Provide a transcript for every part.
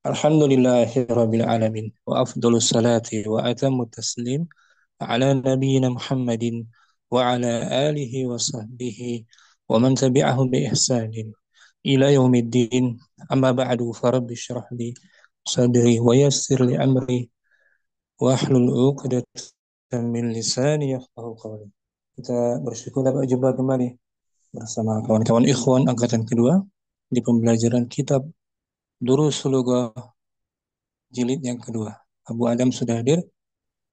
Alhamdulillahirabbil alamin wa afdhalus salati wa atamut taslim ala nabiyyina Muhammadin wa ala alihi wa sahbihi wa man tabi'ahum bi ihsanin ila yaumiddin. Amma ba'du, farabbi shrah li sadri wa yassir li amri wa hlul 'uqdatam min lisani yafqahu qawli. Kita bersyukur dapat jumpa kembali bersama kawan-kawan ikhwan angkatan kedua di pembelajaran kitab Durusul Lughah jilid yang kedua. Abu Adam sudah hadir.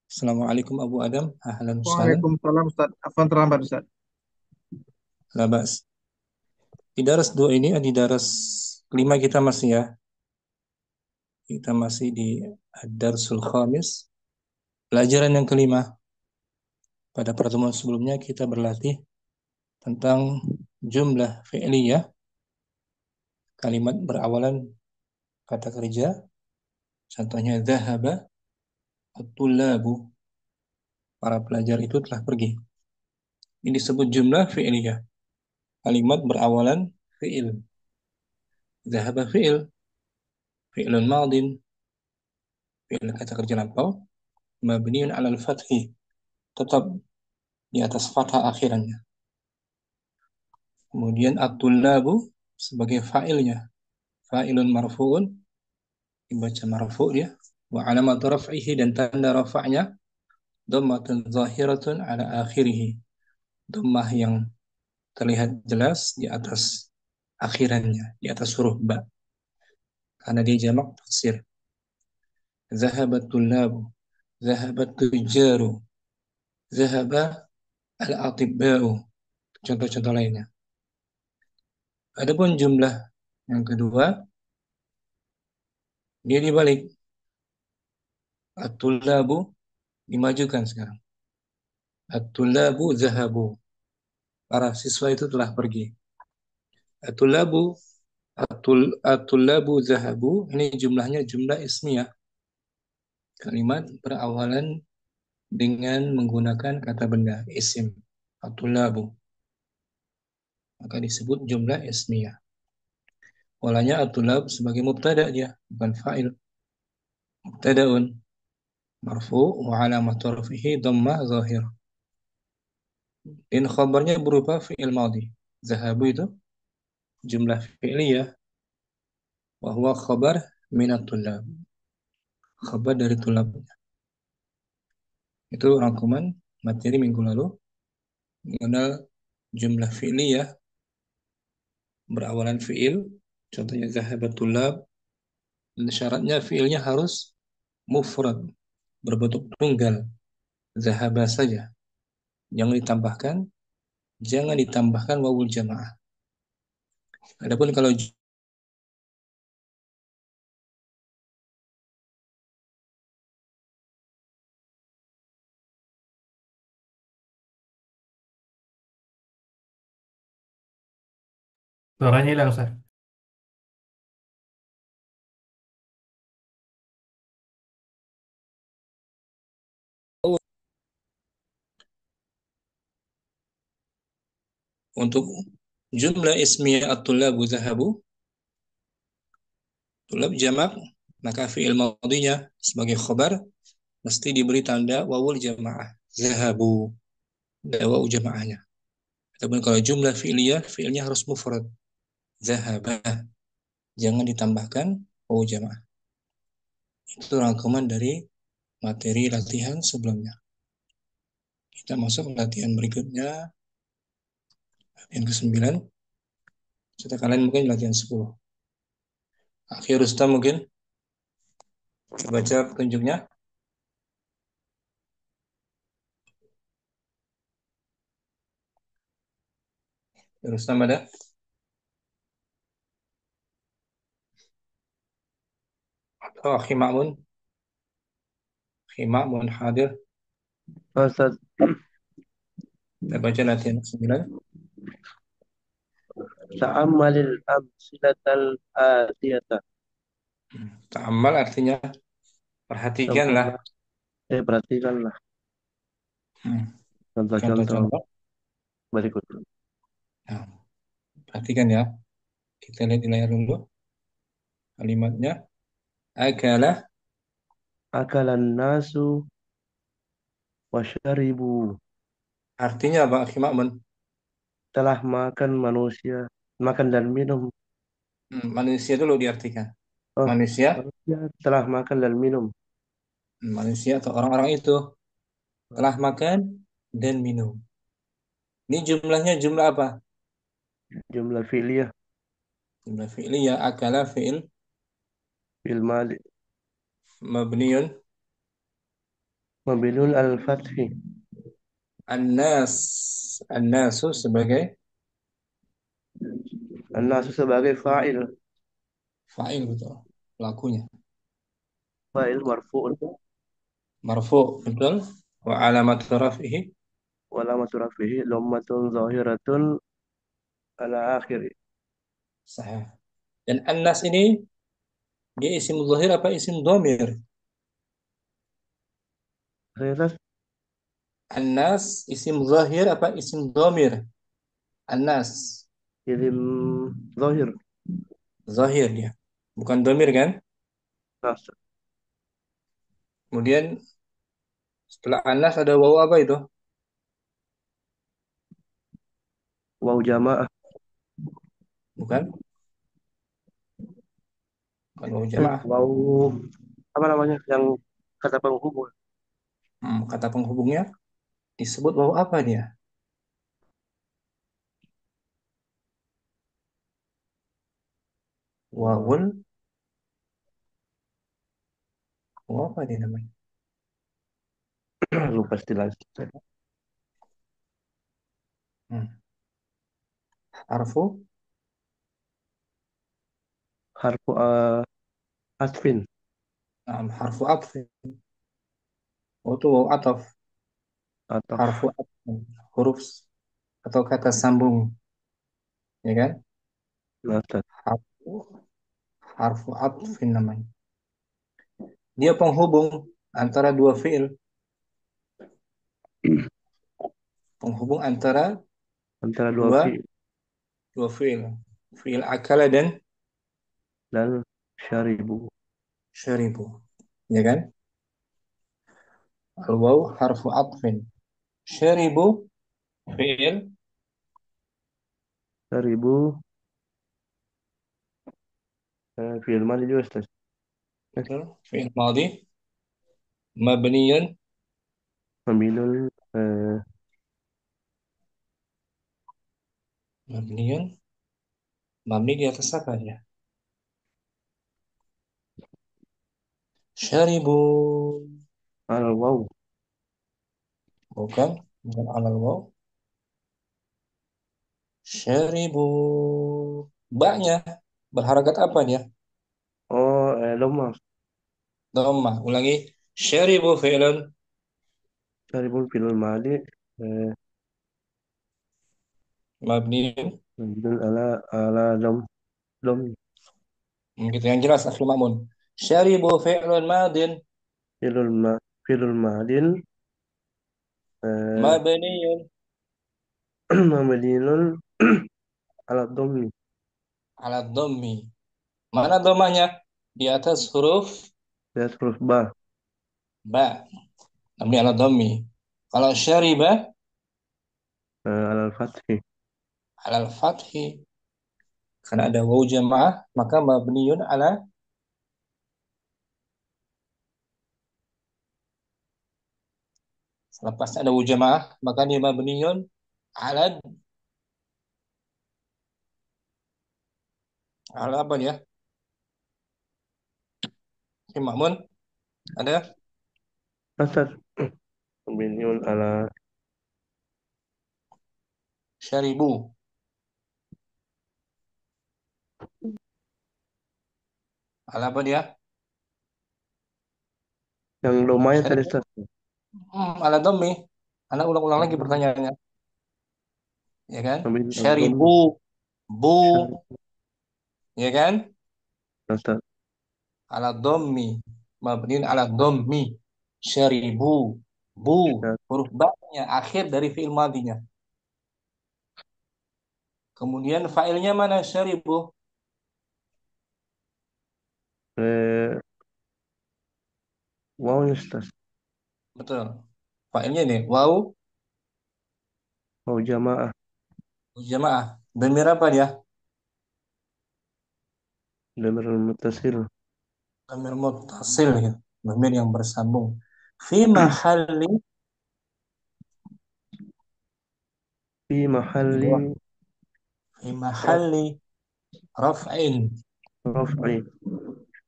Assalamualaikum Abu Adam. Ahlan wassalam. Waalaikumsalam Ustaz. Afwan terlambat Ustaz. Labas. Di daras 2 ini, di daras kelima kita masih ya. Kita masih di Ad-Darsul Khamis. Pelajaran yang kelima. Pada pertemuan sebelumnya kita berlatih tentang jumlah fi'liyah. Kalimat berawalan kata kerja. Contohnya dhahaba at-tullabu. Para pelajar itu telah pergi. Ini disebut jumlah fi'liyah. Kalimat berawalan fi'il. Dhahaba fi'il. Fi'lun madin. Fi'il kata kerja lampau. Mabniun alal fathi. Tetap di atas fathah akhirannya. Kemudian at-tullabu sebagai fa'ilnya. Fa'ilun marfu'un. Dibaca marfu' dia. Wa alamat raf'ihi, dan tanda rafa'nya dhammatun zahiratun ala akhirihi. Dhammah yang terlihat jelas di atas akhirannya, di atas huruf ba. Karena dia jamak taksir. Zahabat tullabu, zahabat tujaru, zahaba al-atibba'u. Contoh-contoh lainnya. Adapun jumlah yang kedua, dia dibalik. At-tullabu dimajukan sekarang. At-tullabu zahabu. Para siswa itu telah pergi. At-tullabu at-tullabu zahabu, ini jumlahnya jumlah ismiyah. Kalimat berawalan dengan menggunakan kata benda, isim. At-tullabu. Maka disebut jumlah ismiyah. Walanya at-tullab sebagai mubtada dia, bukan fa'il. Mubtada'un marfu' wa alamatu raf'ihi dhammah zahir. Dan khabarnya berupa fi'il madhi. Zahabu itu jumlah fi'liyah, wa huwa khabar minat tullab. Khabar dari tulab. Itu rangkuman materi minggu lalu mengenal jumlah fi'liyah berawalan fi'il. Contohnya zahabat tulab. Dan syaratnya fi'ilnya harus mufrad, berbentuk tunggal. Zahaba saja. Jangan ditambahkan wawul jamaah. Adapun kalau Suaranya hilang Ustaz. untuk jumlah ismiyah at-tullabu zahabu, tulab jamak, maka fi'il madhinya sebagai khabar mesti diberi tanda wawul jamaah. Zahabu. Ada wawu jamaahnya. Adapun kalau jumlah fi'liyah, fi'ilnya harus mufrad. Zahaba. Jangan ditambahkan wawu jamaah. Itu rangkuman dari materi latihan sebelumnya. Kita masuk latihan berikutnya, latihan ke-9. Serta kalian mungkin latihan 10. Akhir Rustam mungkin baca petunjuknya. Rustam ada? Atau Akhi Ma'mun? Akhi Ma'mun hadir. Ustaz, Kita baca latihan ke-9. ta'ammalil amsilatal atiyata. Ta'ammal artinya perhatikanlah. Contohnya, perhatikanlah contoh-contoh Contoh-contoh. berikut. Nah, perhatikan ya. Kita lihat di layar dulu kalimatnya. Akala. Akalan nasu wasyaribu. Artinya apa, akhi Ma'mun? Telah makan manusia. Makan dan minum. Manusia dulu diartikan. Oh, Manusia, manusia telah makan dan minum. manusia atau orang-orang itu telah makan dan minum. Ini jumlahnya jumlah apa? Jumlah fi'liyah. Jumlah fi'liyah. Akala fi'il Fil mali. mabniun. Mabilul al-fathi. An-nas. An-nasu sebagai An-nasu sebagai fa'il. fa'il, betul. Pelakunya. Fa'il marfu'un. Marfu, betul. Wa alamat rafihi. Walamatu rafihi. Lommatun zahiratun ala akhiri. Sahih. Dan an-nas ini dia isim zahir apa isim dhamir? Khairas. An-nas isim zahir apa isim dhamir? An-nas Ilim zahir. zahir dia. Bukan dhamir kan? Nas. Kemudian setelah an-nas ada waw apa itu? Waw jamaah. Bukan? Bukan waw jamaah. Waw. Apa namanya? Yang kata penghubung. Kata penghubungnya disebut waw apa dia? Waw. Wawul, waw apa dia namanya? Lupa istilah. Hmm. Harfu, Harfu asfin. harfu atf. Oh, itu waw ataf. Atau Harfu atf. Huruf atau kata sambung, ya kan? nasab. Harfu, harfu atfin namanya. Dia penghubung antara dua fiil, penghubung antara Antara dua dua fi dua fiil, fiil akala dan dan syaribu. syaribu, ya kan? Al-waw harfu atfin, syaribu fiil, Syaribu fi'il madi juga Ustaz. betul, fiil madhi mabniyun Memilul mabniyun mabni di atas apa ya? Syaribu, al waw. bukan, bukan alal waw. Syaribu, baknya berharakat apa dia? Oh, lemah. Dhammah. Ulangi. Syaribu fi'lun Syaribun fi'il madi mabniyun. memilul ala dom Gitu yang jelas akhir Ma'mun. Syaribu fi'lun madin fi'il ma fi'il madin eh, mabniyun memilul ala dom ala dhammi. Mana dhammahnya? Di atas huruf ya huruf ba ba. Mabni ala dhammi. Kalau syariba ala fathi. ala fathi. Karena ada waw jamaah, maka mabniyun ala selepas ada waw jamaah, maka dia mabniyun ala ala apa dia? Akhir Ma'mun ada Asad memilul ala syaribu. Ala apa dia? yang domanya tadi Syaribu. Ustaz. Ala dhammi. Anda ulang-ulang lagi pertanyaannya, ya kan? Memilul ala dom Syaribu, bu, syarib ya kan? Ustaz. Ala dhammi, mabniun ala dhammi. Syaribu, bu, Syar- huruf ba-nya akhir dari fiil madinya. Kemudian fa'ilnya mana? Syaribu, Waw Ustaz. Betul. Fa'ilnya nih, waw Waw jamaah. jamaah. Dhamir apa dia? Dhamir muttasil. Dhamir muttasil ya. Dhamir yang bersambung. Fi mahalli Fi mahalli kedua. Fi mahalli raf'in. raf'i.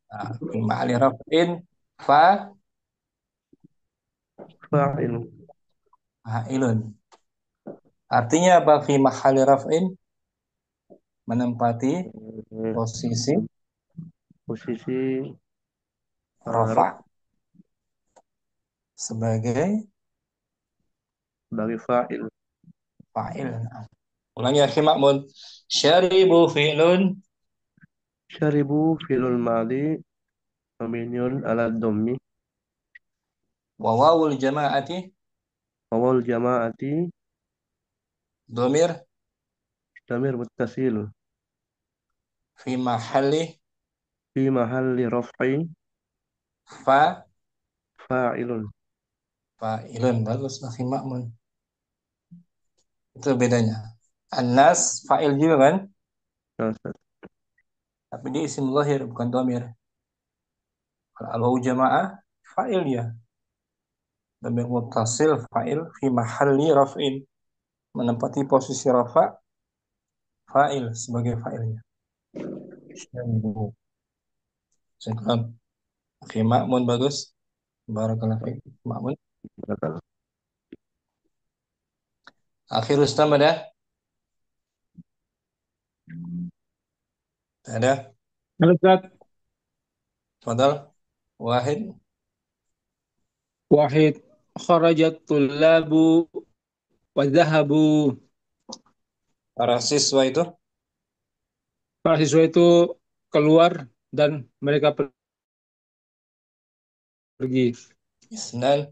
Nah, fi mahalli raf'in fa Fa'il. fa'ilun. Artinya apa? Fi mahalli raf'in menempati Eh, posisi Posisi rafa raf sebagai sebagai fa'il. fa'il. Ulangi ya, akhi Ma'mun. Syaribu fi'lun Syaribu fi'lul madhi mabniun ala dhammi. wa wawul jama'ati Wawal jama'ati dhamir dhamir muttasil. fi mahalli Fi mahalli raf'i fa fa'ilun. fa'ilun. Bagus akhi Ma'mun. Itu bedanya. An-nas fa'il juga kan? Nah, Ustaz. Tapi dia isim zahir bukan dhamir. Kalau al-wawu jama'ah fa'il ya. Dhamir muttasil fa'il fi mahalli raf'in menempati posisi rafa fa'il sebagai fa'ilnya. Syaribu. Syukran. Oke, Makmun bagus. Barakallahu fiik. Makmun. Batal. Akhir Rustam ada? Ada. Halo Ustaz, Fadal. Wahid. wahid kharajat tullabu wa dhahabu. Para siswa itu. Para siswa itu keluar dan mereka pergi. Isnan.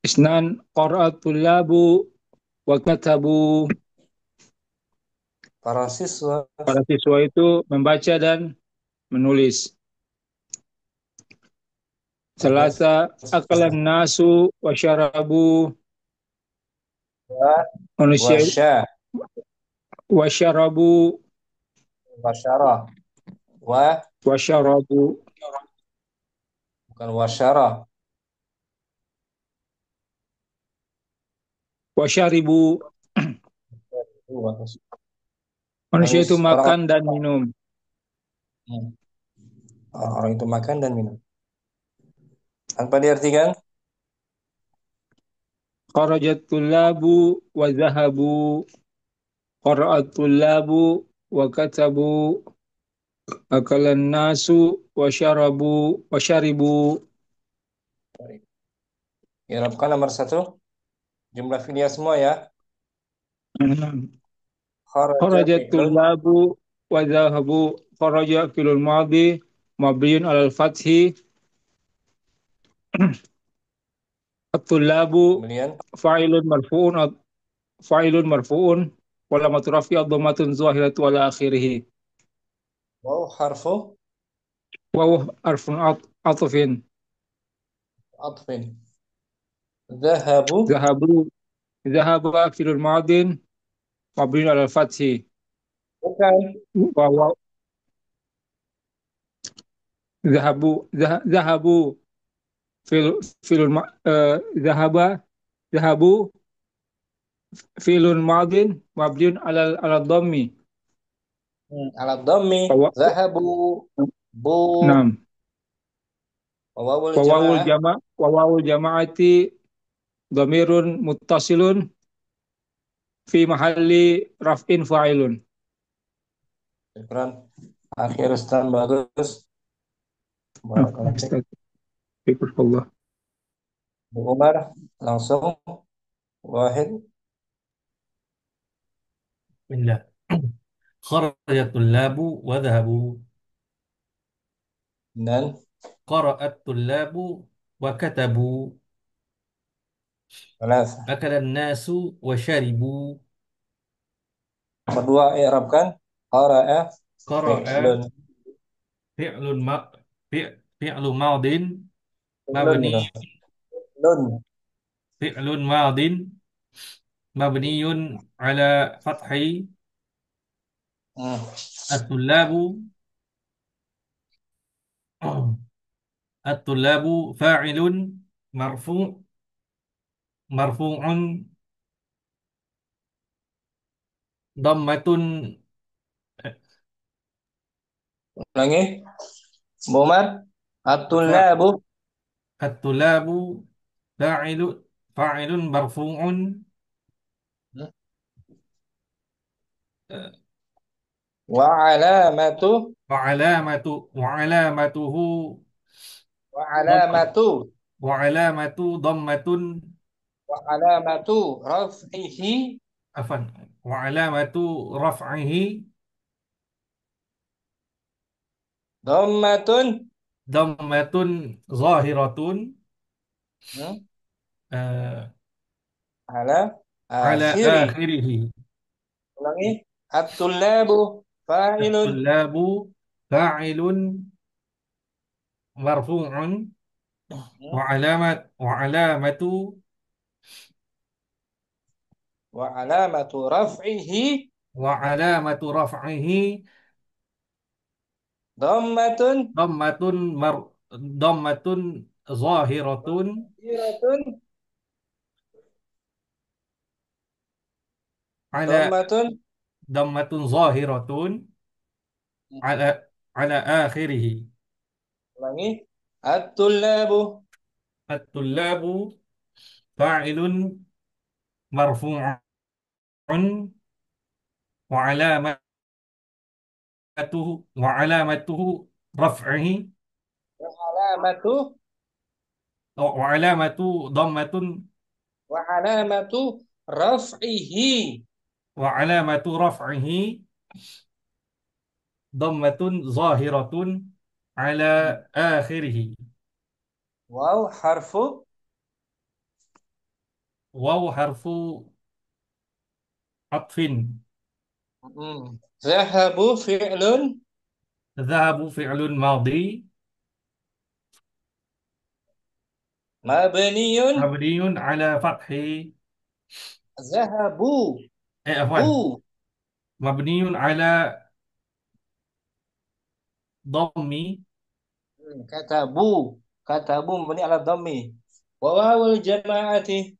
Isnan qara'at tullabu wa katabu. Para siswa. Para siswa itu membaca dan menulis. Bagus. Selasa akalan nasu wa syarabu. Wa. Manusia Wasya. wa syarabu Wasyara. Wa. wa syarabu Bukan wasyara. wa syaribu. Bagus. Manusia Bagus. itu Orang, makan dan minum. orang itu makan dan minum. Tanpa diartikan. Kharajat tullabu wa dhahabu. Qara'at tullabu wa katabu. Akalan nasu wa syaribu. Irabkan nomor satu. Jumlah filia semua ya. Kharaja Kharajat fi'lun. tullabu wa dhahabu. Kharaja filul madhi mabniun alal fathi. At-tullabu Kemudian. fa'ilun marfu'un fa'ilun marfu'un wa lamatu rafi'a dhammatun zahiratu ala akhirih. Wow harfu Wa huwa harfun atfin. atfin. Zahabu. Dhahabu dhahaba filul madin mabniun alal fathi. Bukan. Wa huwa zahabu fil filun zahaba zahabu filun madin mabniun ala dhammi. Alat dhammi. Wa Zahabu. Bu. nam Wawul jamaah. wa wawul jama'ati dhamirun muttasilun fi mahalli raf'in fa'ilun. Syukran. Akhir Ustaz bagus. Barakallahu fiik. Astagfirullah. Bu Umar langsung. Wahid. Bismillah. Kharajat tullabu wa dhahabu. Dan Qara'at tullabu wa katabu. Thalatha. Akalan nasu wa syaribu. Nomor dua i'rabkan. Qara'a Qara'a fi'lun. fi'lun ma fi'lu madin Fi'lun mabni gitu. Lun. fi'lun madin mabniyun ala fathi Hmm. at-tullabu at-tullabu fa'ilun marfu' marfu'un dhammatun Ulangi. Bu Umar. fa At-tullabu. at-tullabu fa'ilu fa'ilun marfu'un Hmm. eh, Wa alamatu. wa alamatuhu Wa dhammat alamatu. wa alamatu dhammatun Wa alamatu raf'ihi. afan wa alamatu raf'ihi Dhammatun. dhammatun zahiratun Hmm. eh, Ala ala akhiri. akhirih Ulangi. At-tullabu fa'ilun. at-tullabu fa'ilun marfu'un Hmm. wa alamatu Wa alamatu raf'ihi wa alamatu raf'ihi dhammatun dhammatun mar dhammatun zahiratun zahiratun ala dhammatun. dhammatun zahiratun ala ala akhirih Ulangi. At-tullabu at-tullabu fa'ilun marfu'un wa alamatuhu wa alamatuhu raf'ihi alamatu wa alamatu dhammatun wa alamatu raf'ihi. wa alamatu raf'ihi dhammatun zahiratun ala akhirih Waw harfu waw harfu atfin zahabu fi'lun dhahabu fi'lun madhi mabniyun. mabniyun ala fathi Zahabu afwan bu. mabniyun ala dhammi Kata bu mabni ala dhammi. Wa wawul jama'ati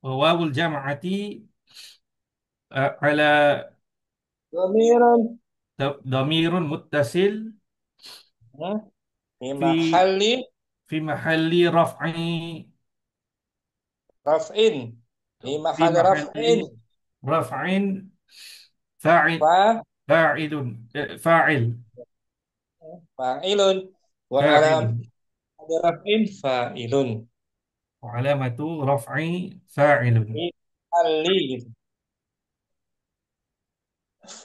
wa wawul jam'ati ala dhamirun dhamirun muttasil fi fi mahalli fi mahalli raf'i raf'in. Fi fi mahalli mahalli raf'in. raf'in fa'il Fa fa'ilun fa'il fa'ilun wa alam fa'ilun raf'in fa'ilun. wa alamatu raf'i fa'ilun Fi mahalli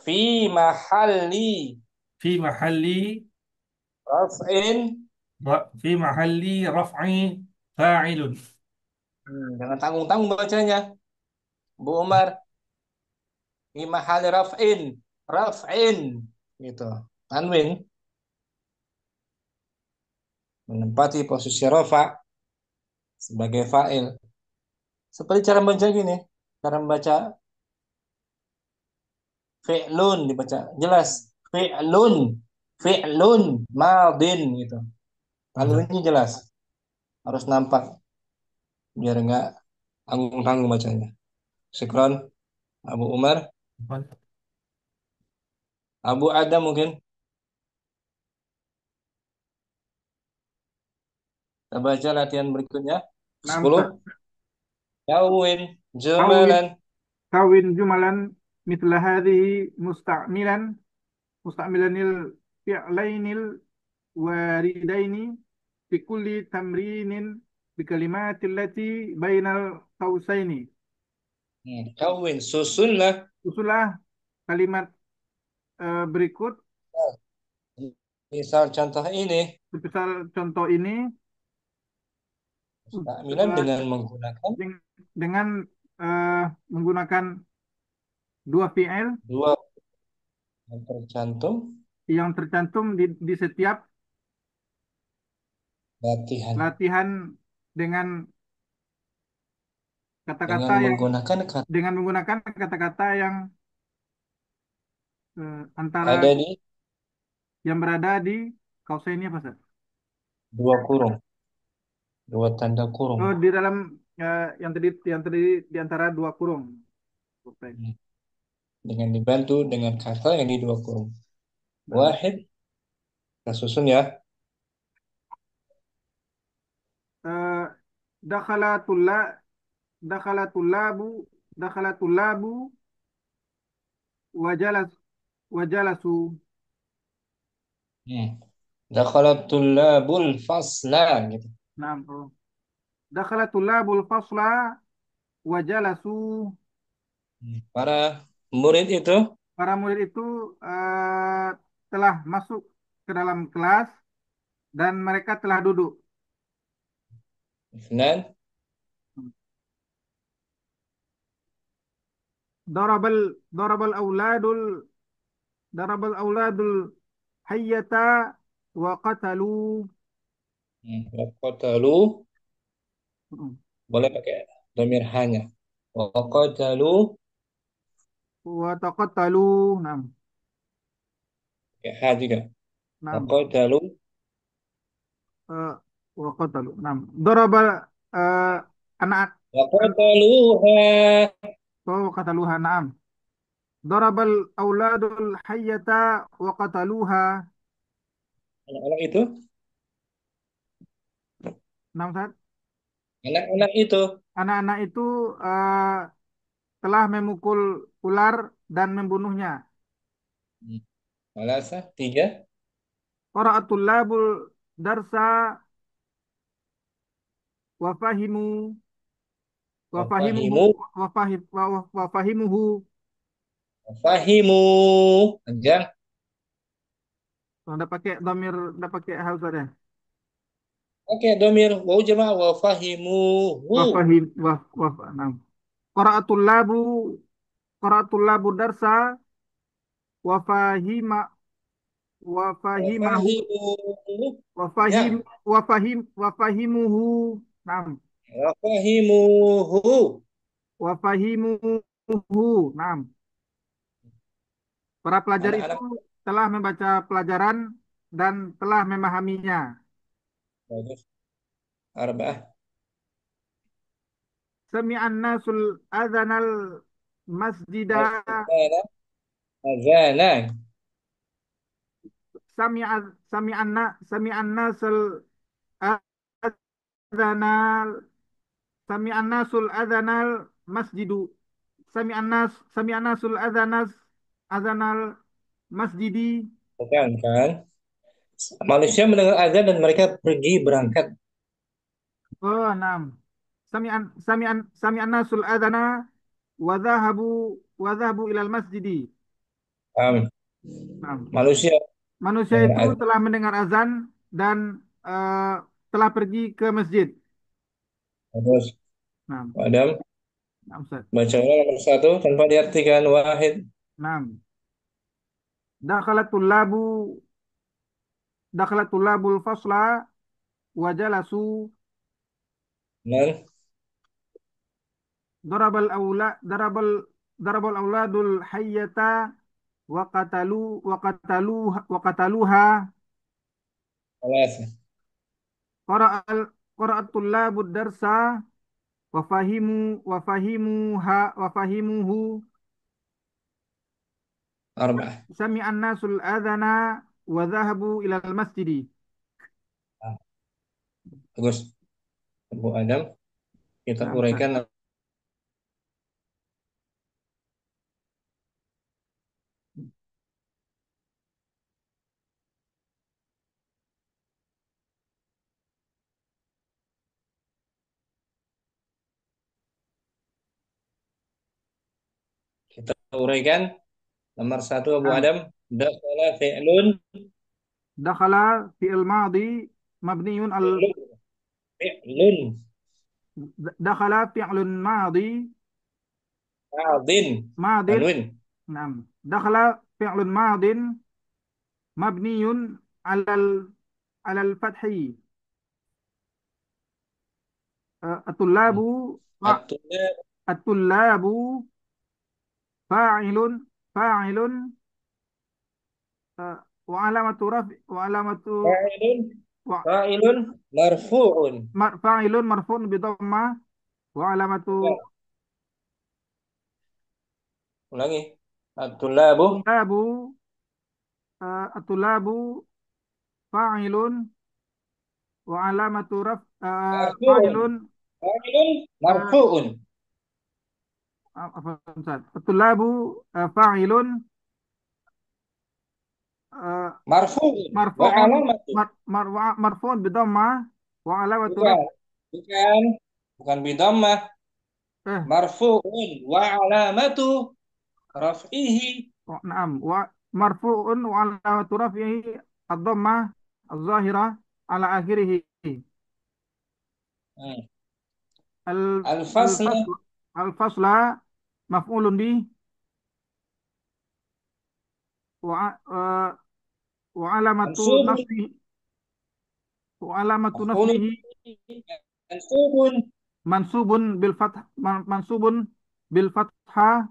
fi mahalli fi mahalli raf'in. fi mahalli raf'i fa'ilun Jangan tanggung-tanggung bacanya, Bu Umar. Fi mahalli raf'in gitu. Tanwin menempati posisi rafa sebagai fa'il. Seperti cara membaca gini, cara membaca fi'lun dibaca jelas fi'lun fi'lun madin gitu. Tanwinnya jelas, harus nampak biar nggak tanggung-tanggung bacanya. Syukron Abu Umar. Abu Adam mungkin kita baca latihan berikutnya. نعم 10. Kawin كون jumalan. كون جملا مثل هذه مستعملا الفعلين الواردين في كل تمرين بكلمات التي بين القوسين. Kawin susunlah. Usulah kalimat berikut. Misal contoh ini Semisal contoh ini Musta'milan eh, dengan menggunakan dengan menggunakan dua fi'il dua yang tercantum yang tercantum di setiap latihan latihan dengan kata-kata dengan yang menggunakan kata dengan menggunakan kata-kata yang antara ada di yang berada di kausai ini apa Ustaz? dua kurung, dua tanda kurung. Oh, di dalam yang tadi di antara dua kurung. Oke. Hmm. Dengan dibantu dengan kata yang di dua kurung. Nah, Wahid, kita susun ya. eh, dakhala tulla dakhala tullabu dakhala tullabu wajalas wajalasu. Hmm. Dakhalat tullabul fasla gitu. Nah, oh. Dakhala tullabul fasla wajalasu. Para murid itu Para murid itu telah masuk ke dalam kelas dan mereka telah duduk. Isnan, Darabal darabal auladul darabal auladul hayyata wa qatalu. waqatalu boleh pakai domir hanya. Waqatalu Wa taqattalu. Nam. pakai ha juga. Nam. Waqatalu Eh, wa qatalu. Nam. Darabal eh, anak waqataluha. wa qataluha. Nam. Darabal auladul hayyata wa qataluha. Anak-anak itu, Nam, Ustaz. anak-anak itu. Anak-anak itu telah memukul ular dan membunuhnya. Malasa, tiga. Qara'atul labul darsa wa fahimu wa fahimuhu Wafahimu, wa fahimuhu. wafahimu. Panjang. Oh, udah pakai hal ya. Oke, domir wau jamaah wafahimu. Wa fahim wa nah. Qara'atul labu Qara'atul labu darsa wa fahima wa fahimahu Wafahimu. wa fahim Ya, wa fahimuhu. Nam. wafahimuhu. Wa fahimuhu. Nam. Para pelajar itu Anak-anak telah membaca pelajaran dan telah memahaminya. bagus. Arba'ah. Sami'an nasul adzanal masjida Azana. Azana. sami'an nasul adzanal sami'an nasul adzanal masjidu sami'an nasul adzanal masjidi. Bukan, kan? Manusia mendengar azan dan mereka pergi berangkat. Oh, enam. Sami'an nasul adzana wa dhahabu ilal masjidi. Paham? Enam. Manusia Manusia mendengar itu azan. telah mendengar azan dan telah pergi ke masjid. Terus, Enam. Adam, Enam, Ustaz. baca ulang nomor satu tanpa diartikan wahid. Enam. Dakhalatul labu Dakhlatul labul fasla wa jalasu. Dan Darabal aula darabal darabal auladul hayyata wa qataluha. alas. Qara'al Qara'atul labud darsa wa fahimuhu. Arba'ah. Sami'an nasul adzana wa dhahabu ilal masjidi. Ah, bagus. Abu Adam, kita Nah, Ustaz. uraikan. Kita uraikan. Nomor satu Abu Nah, Adam. Dakhala fi'lun. dakhala fi'il madhi mabniun al Fi'lun. Fi'lun. dakhala fi'lun madhi Madin. madin. Tanwin. Nah, dakhala fi'lun madin mabniun alal fathi At-tullabu fa- At-tullab at-tullabu fa'ilun fa'ilun wa alamatu raf wa alamatu fa'ilun wa fa'ilun marfu'un. fa'ilun marfu'un bi dhammah wa alamatu Ya, ulangi. At-tullabu tullabu at-tullabu fa'ilun wa alamatu marfu'un. fa'ilun Fa'ilun uh, marfu'un. apa Ustaz? At-tullabu fa'ilun uh, Marfu'un wa marfu'un alamatu. marfu'un bi dhammah wa alamatu Bukan. Bukan. Bukan bidammah. eh Marfu'un wa alamatu raf'ihi. na'am wa marfu'un wa alamatu raf'ihi ad-dhammah az-zahirah ala akhirih. Hmm. al Al-fasla al-fasl al-fasla maf'ulun bih wa wa alamatu mansubun. nasbihi wa alamatu Maf'ulun nasbihi mansubun. mansubun bil fath mansubun bil fathah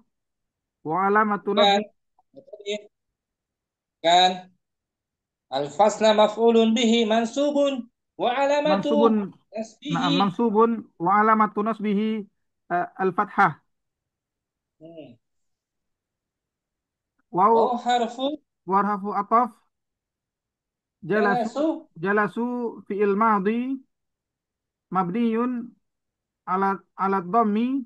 wa alamatu Bukan. nasbi Kan. Al-fasla maf'ulun bihi mansubun wa alamatu mansubun na'am nasbihi. mansubun wa alamatu nasbihi al fathah Hmm. waw Waw harfu warhafu ataf jalasu jalasu. jalasu fi'il madhi mabniyun ala dhammi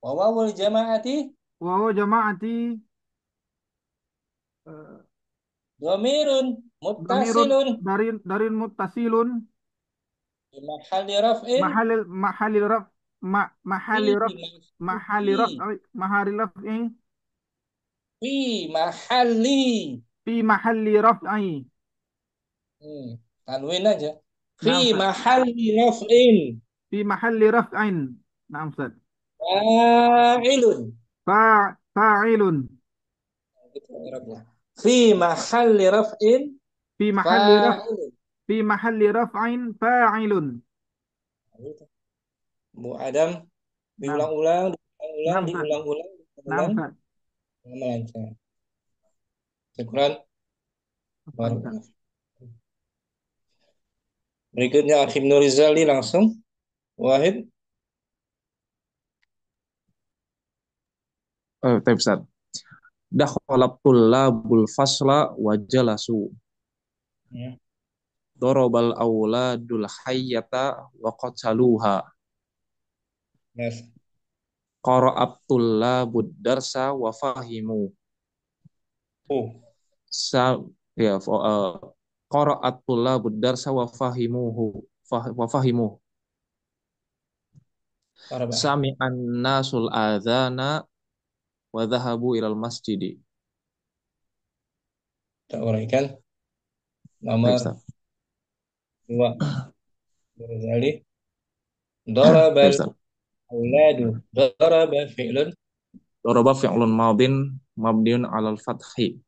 Wa wawul jama'ati wa huwa jama'ati dhamirun damirun muttasilun darin muttasilun bi mahalli raf'in mahali raf fi mahali fi raf'i mahali raf'i fi mahalli. fi mahalli raf'i Tanwin aja. Fi na'am Ustaz mahalli raf'in fi mahalli raf'in na'am Ustaz fa'ilun. fa'ilun Gitu Arabnya. Fi mahalli raf'in fi mahalli fa'ilun. fi mahalli raf'in fa'ilun Gitu. Bu Adam na'am diulang-ulang, diulang-ulang, na'am Ustaz diulang-ulang, na'am diulang, Ustaz lancar. Syukran. Afwan, Ustaz. Berikutnya Akhim Nurizali langsung. Wahid. Tapi Ustaz. Dakhalat tullabul fasla wa jalasu. Ya. Darabal auladul hayyata wa qataluha. Yes. Qara'at tullabud darsa wa fahimu. Sa ya qara'at tullabud darsa wa fahimuhu wa fahimuhu. Arba. Sami'an nasul adzana wa dhahabu ilal masjidi. Kita uraikan. Baik, Nomor Ustaz. 2. Nurizali. Baik, Darabal Ustaz. auladu. Daraba fi'lun. Daraba fi'lun madin mabniun 'alal fathi.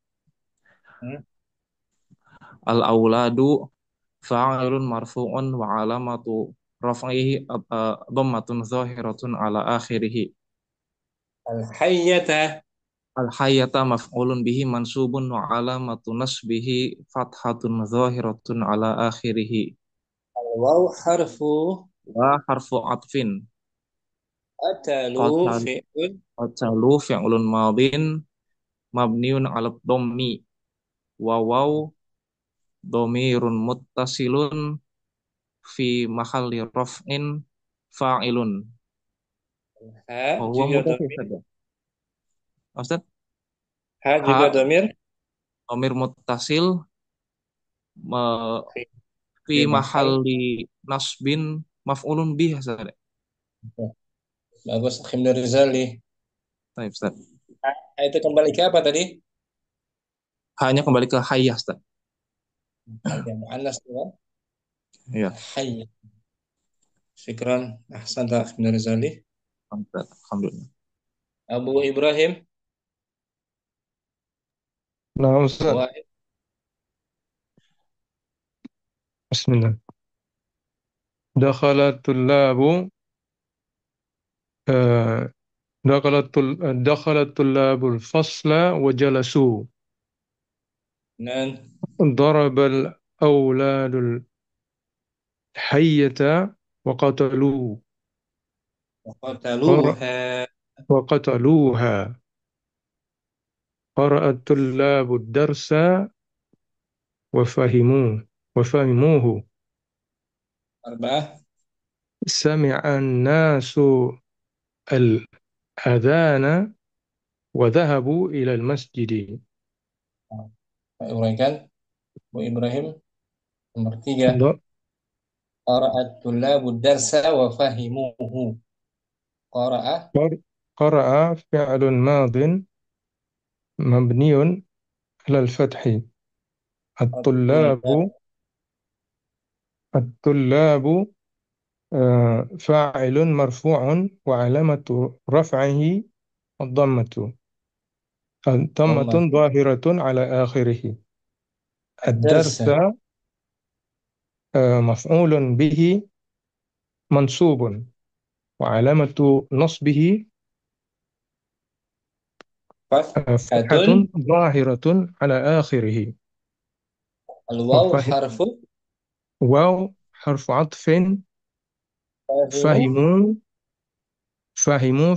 Al-auladu fa'ilun marfu'un wa 'alamatu raf'ihi dhammatun zahiratun 'ala akhirih. Al-hayyata Al-hayyata maf'ulun bihi mansubun wa 'alamatu nasbihi fathatun zahiratun 'ala akhirih. al-waw harfu Wa harfu 'atfin. atalu fi'lun. Qatalu fi'lun madin mabniun 'ala dhammi wa waw dhamirun muttasilun fi mahalli raf'in fa'ilun. Ha Wa huwa juga mudhaf domir. saja. Ustaz, Ha juga ha domir. dhamir muttasil Fi fi fi mahal. mahalli nasbin maf'ulun bih Ustaz. Bagus Akhim Nurizali. Baik, Ustaz. Itu kembali ke apa tadi? Hanya kembali ke hayyah Ustaz. Ya, mu'annas kan? Iya. Hayy. Syukran. Ahsanta Akhim Nurizali. Alhamdulillah. Abu Ibrahim. Nah, Ustaz. Wahid. Bismillah. الطلاب آه، دخل الطلاب الفصل وجلسوا. نعم. ضرب الأولاد الحية وقتلوه. وقتلوها. وقتلوها. قرأ الطلاب الدرس وفهموه. 4. سمع الناس الأذان وذهبوا إلى المسجد. Saya uraikan, Bu Ibrahim. Nomor 3. ض- Qara'at tullabu darsa wa fahimuhu. Qara'a. قرأ فعل ماض مبني على الفتح. At-tullab. الطلاب فاعل مرفوع وعلامة رفعه الضمة. الضمة Dhamma. ظاهرة على آخره. الدرس Ad-darsa. مفعول به منصوب وعلامة نصبه فتحة Fathatun. ظاهرة على آخره. Al-waw harfu. واو حرف عطف. Fahimu. فهموا.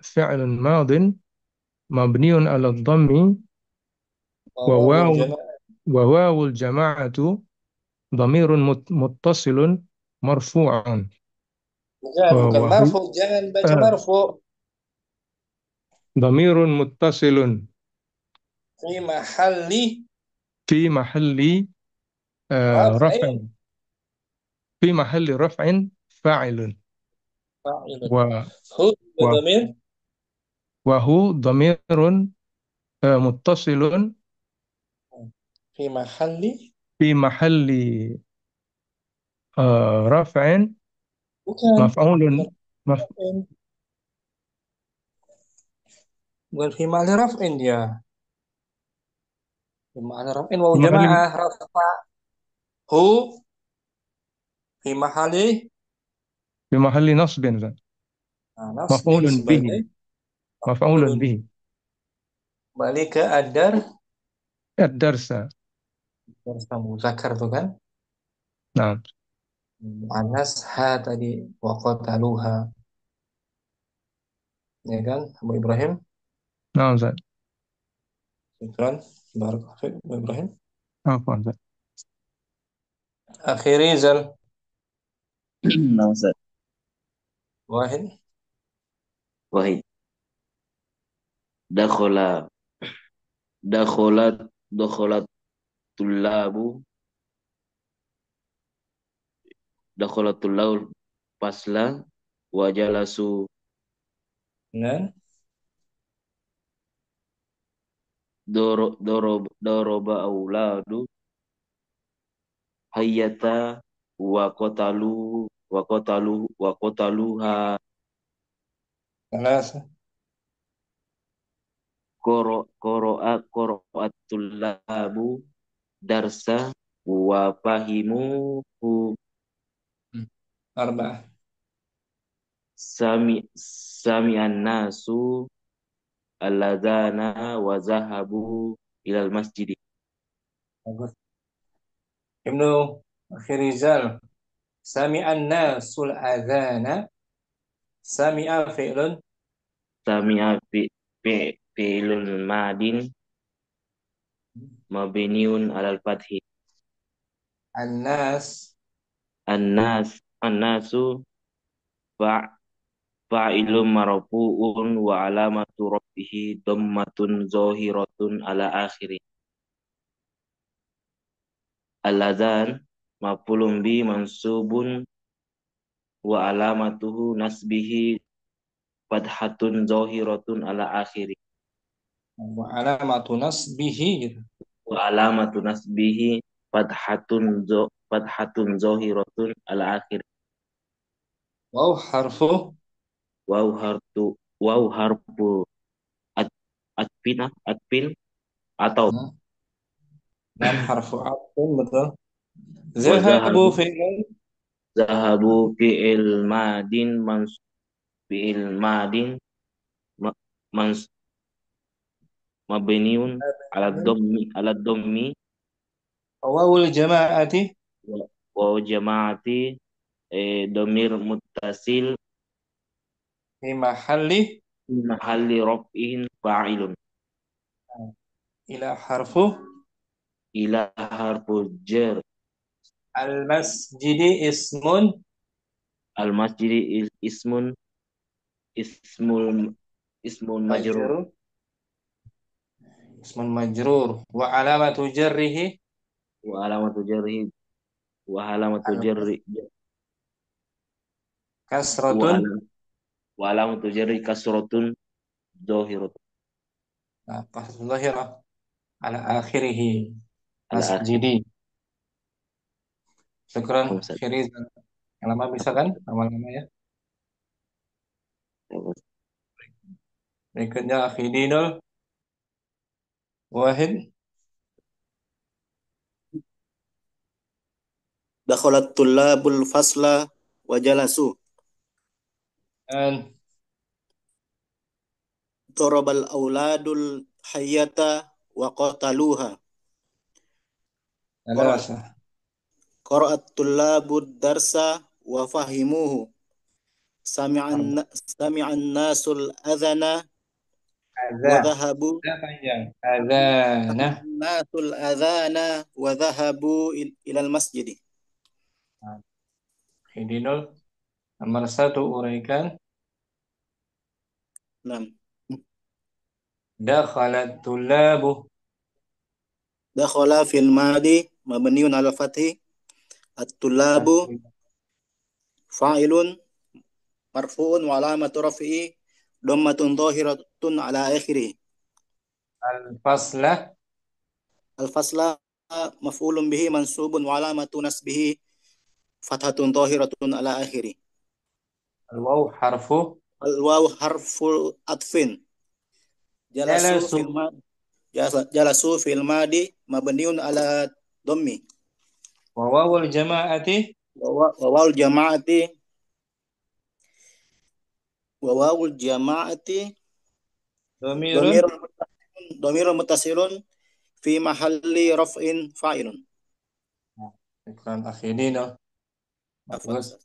فعل ماض مبني على الضم. Wawawul وواو jama'. وواو الجماعة ضمير متصل مرفوع. Bukan وهو marfu. Jangan baca marfu. ضمير متصل Fi mahalli في محل رفع. raf'in في محل رفع فاعل. fa'ilun. و- Hu و- dhamir وهو ضمير متصل fi mahalli. في محل رفع Bukan. مفعول. مف... Raf'in. Bukan fi mahalli raf'in dia. Fi mahalli raf'in waw محل jama'ah rafa. Hu fi mahalli في محل نصب. nasbin مفعول به. sebagai مفعول maf'ulun. به. Balik ke adar. الدرس. Darsa muzakkar tuh kan. نعم. Muannas ha tadi wa qataluha. Ya kan, Abu Ibrahim? نعم زين. Syukran. Barakallahu fiik, Abu Ibrahim. عفوا زين. Akhiri Zal. نعم أستاذ. Wahid. واحد. دخل دخلت دخلت طلاب دخلت طلاب فصل وجلسوا. Nan. ضرب أولاد حية وقتلوها. Salasa. قرأ الطلاب درس وفهموه. Arba'ah. سمع الناس الأذان وذهبوا إلى المسجد. Bagus. Ibnu Akhiri Zal. Sami'an nasul adhana. Sami'a fi'lun. سمع فعل ماض مبني على الفتح. An-nas. الناس فاعل مرفوع وعلامة رفعه ضمة ظاهرة على آخره. الأذان مفعول به منصوب وعلامته نصبه فتحة ظاهرة على آخره. Wa alamatu nasbihi gitu. وعلامة نصبه فتحة ظاهرة على آخره. Waw harfu. واو حرف أتفين atau Nam harfu atfin betul. وذهب Zahabu fi'lun. Zahabu fi'il madin mans fi'il madin ma- mans mabniun ala dhammi wawul jama'ati wa wa jamaati domir muttasil fi mahalli mahalli raf'in fa'ilun ila harfu ila harful jar al masjidi ismun al masjid ismun ismul ismun majrur majrur ismun majrur wa alamatu jarrihi wa alamatu jarri wa alamatu al jarri wa kasratun alam wa alamatu jarri kasratun dhahirat kasratun zahirah ala akhirih ala akhir. masjidi. Syukran Hamzah. Khirizan. Yang lama bisa kan? Lama-lama ya. Berikutnya Akhidinul Wahid. Dakhalat tullabul fasla wa jalasu. Dan Darabal auladul hayyata wa qataluha. Salasa. Qara'at tullabud darsa wa fahimuhu. Arba. Sami'an nasul adhana wa Adza. dhahabu Adza panjang. Adzana. nasul adhana wa dhahabu ilal masjidi. Akhidinul nomor satu uraikan. 6. Dakhalat tullabu. Dakhala fil madi mabniun ala fathi. At-tullabu fa'ilun marfu'un wa alamatu raf'i dhammatun dhahiratun ala akhirih. Al-fasla. Al-fasla maf'ulun bihi mansubun wa alamatu nasbihi fathatun dhahiratun ala akhirih. Al-waw harfu. Al-waw harful atfin. Jalasu. Jalasu fil madi mabniun ala dhammi. Wa wawul jama'ati. Wawul jama'ati wawul jama'ati Domirun. dhamirun muttasilun fi mahalli raf'in fa'ilun. Syukran Akhidinul. Afwan. Bagus.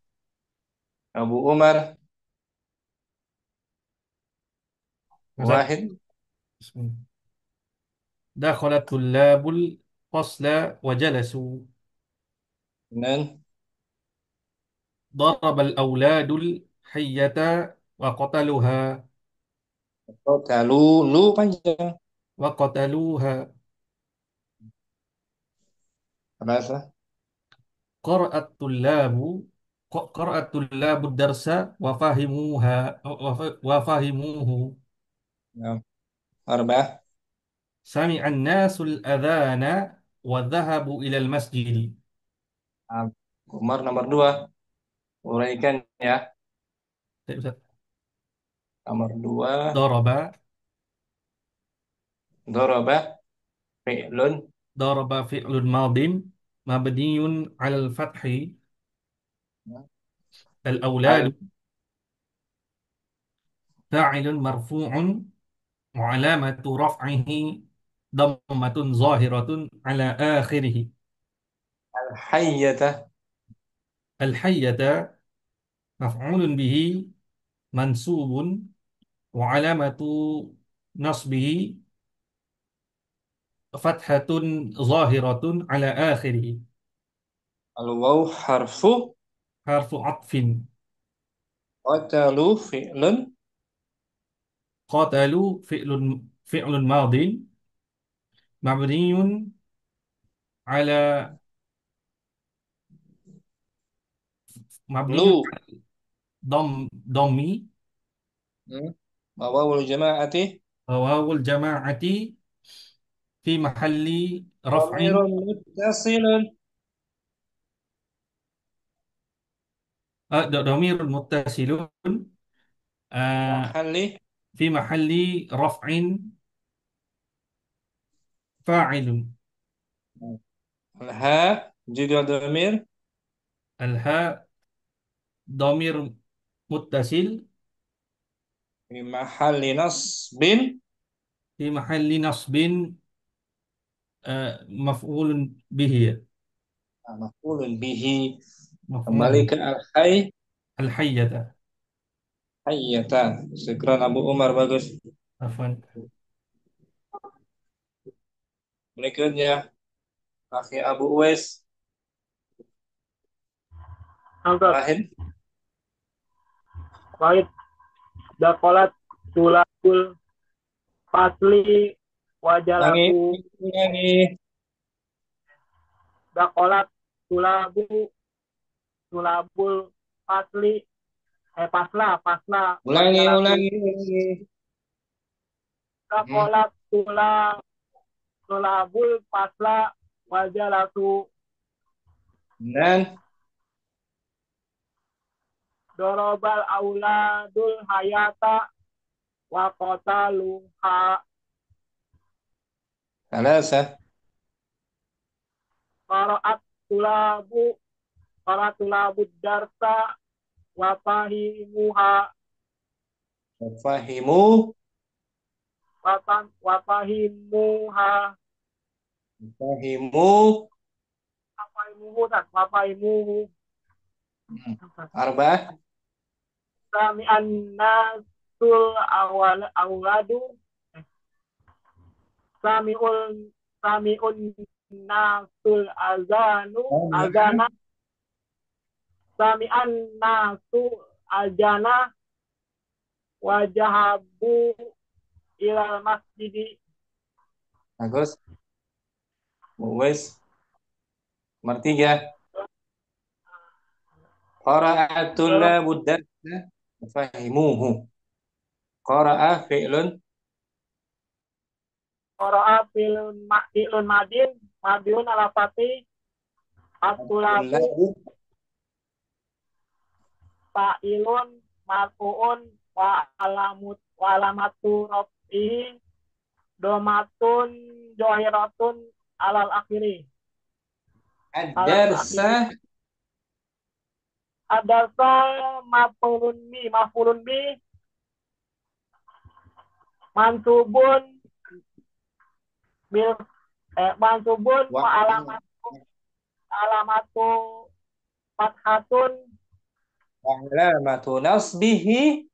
Abu Umar. Wahid. Bismillah. Dakhalat tullabul fasla wa jalasu. Dan Darabal auladul hayyata wa qataluha qatalu. Lu panjang. wa qataluha. Salasa. Qara'at tullabu Qara'at tullabu darsa wa fahimuha wa fahimuhu. Nah, Arba'ah. Sami'an nasul adhana wa dhahabu ilal masjidi. Nah, Umar nomor dua. Uraikan ya. Baik, Ustaz. Nomor dua. Daraba Dorobah. Fi'lun. Daraba fi'lun madin mabniun 'alal fathi. Al-auladu fa'ilun marfu'un wa 'alamatu raf'ihi dhammatun zahiratun 'ala akhirih. Al-hayyata. Al-hayyata maf'ulun bihi mansubun wa 'alamatu nasbihi fathatun zahiratun 'ala akhirih. Al-waw harfu. Harfu 'atfin. Qatalu fi'lun. Qatalu fi'lun madin mabniun 'ala mabniun Lu. dhammi Wawul jama'ati. wawul jama'ati fi mahalli raf'in Dhamirun muttasilun. dhamirun muttasilun ah, Mahalli. fi mahalli raf'in fa'ilun. Al-ha. Juga dhamir. Al-ha domir muttasil Fi mahalli nasbin. fi mahalli nasbin maf'ulun bihi ya. Maf'ulun bihi. Maf'ulun Kembali bihi. ke al-hayy. Al-hayyata. Hayyata. Syukran Abu Umar, bagus. Afwan. Berikutnya, Akhi Abu Uwais. Angkat. Wahid. Baik. Dakolat tulabul fasli Ulangi. wajalaku. Ulangi. Dakolat tulabul fasli pasla Ulangi. wajalaku. Ulangi. Dakolat tulabul pasla wajalaku. Dan Dorobal auladul hayata wa qataluha. Salasa. Qara'at tulabu darsa wa fahimuha. Fahimu. Wa fahimuha. Fahimu. Wa fahimuhu. Arba'ah. Sami'an nasul awladu. Sami'un nasul azana. Sami'an nasu azana. Wajahabu ilal masjidi. Bagus. Bu Uwais. Nomor 3. Qara'at tullabud darsa fahimuhu. Qara'a fi'lun. Qara'a fi'lun madin ala fatih. At-tulabu Tullabu. fa'ilun marfu'un wa alamatu rafihi domatun johiratun alal akhiri. Ad-darsa. Adasa maf'ulun bi mansubun wa alamatu fathatun Alamatu nasbihi.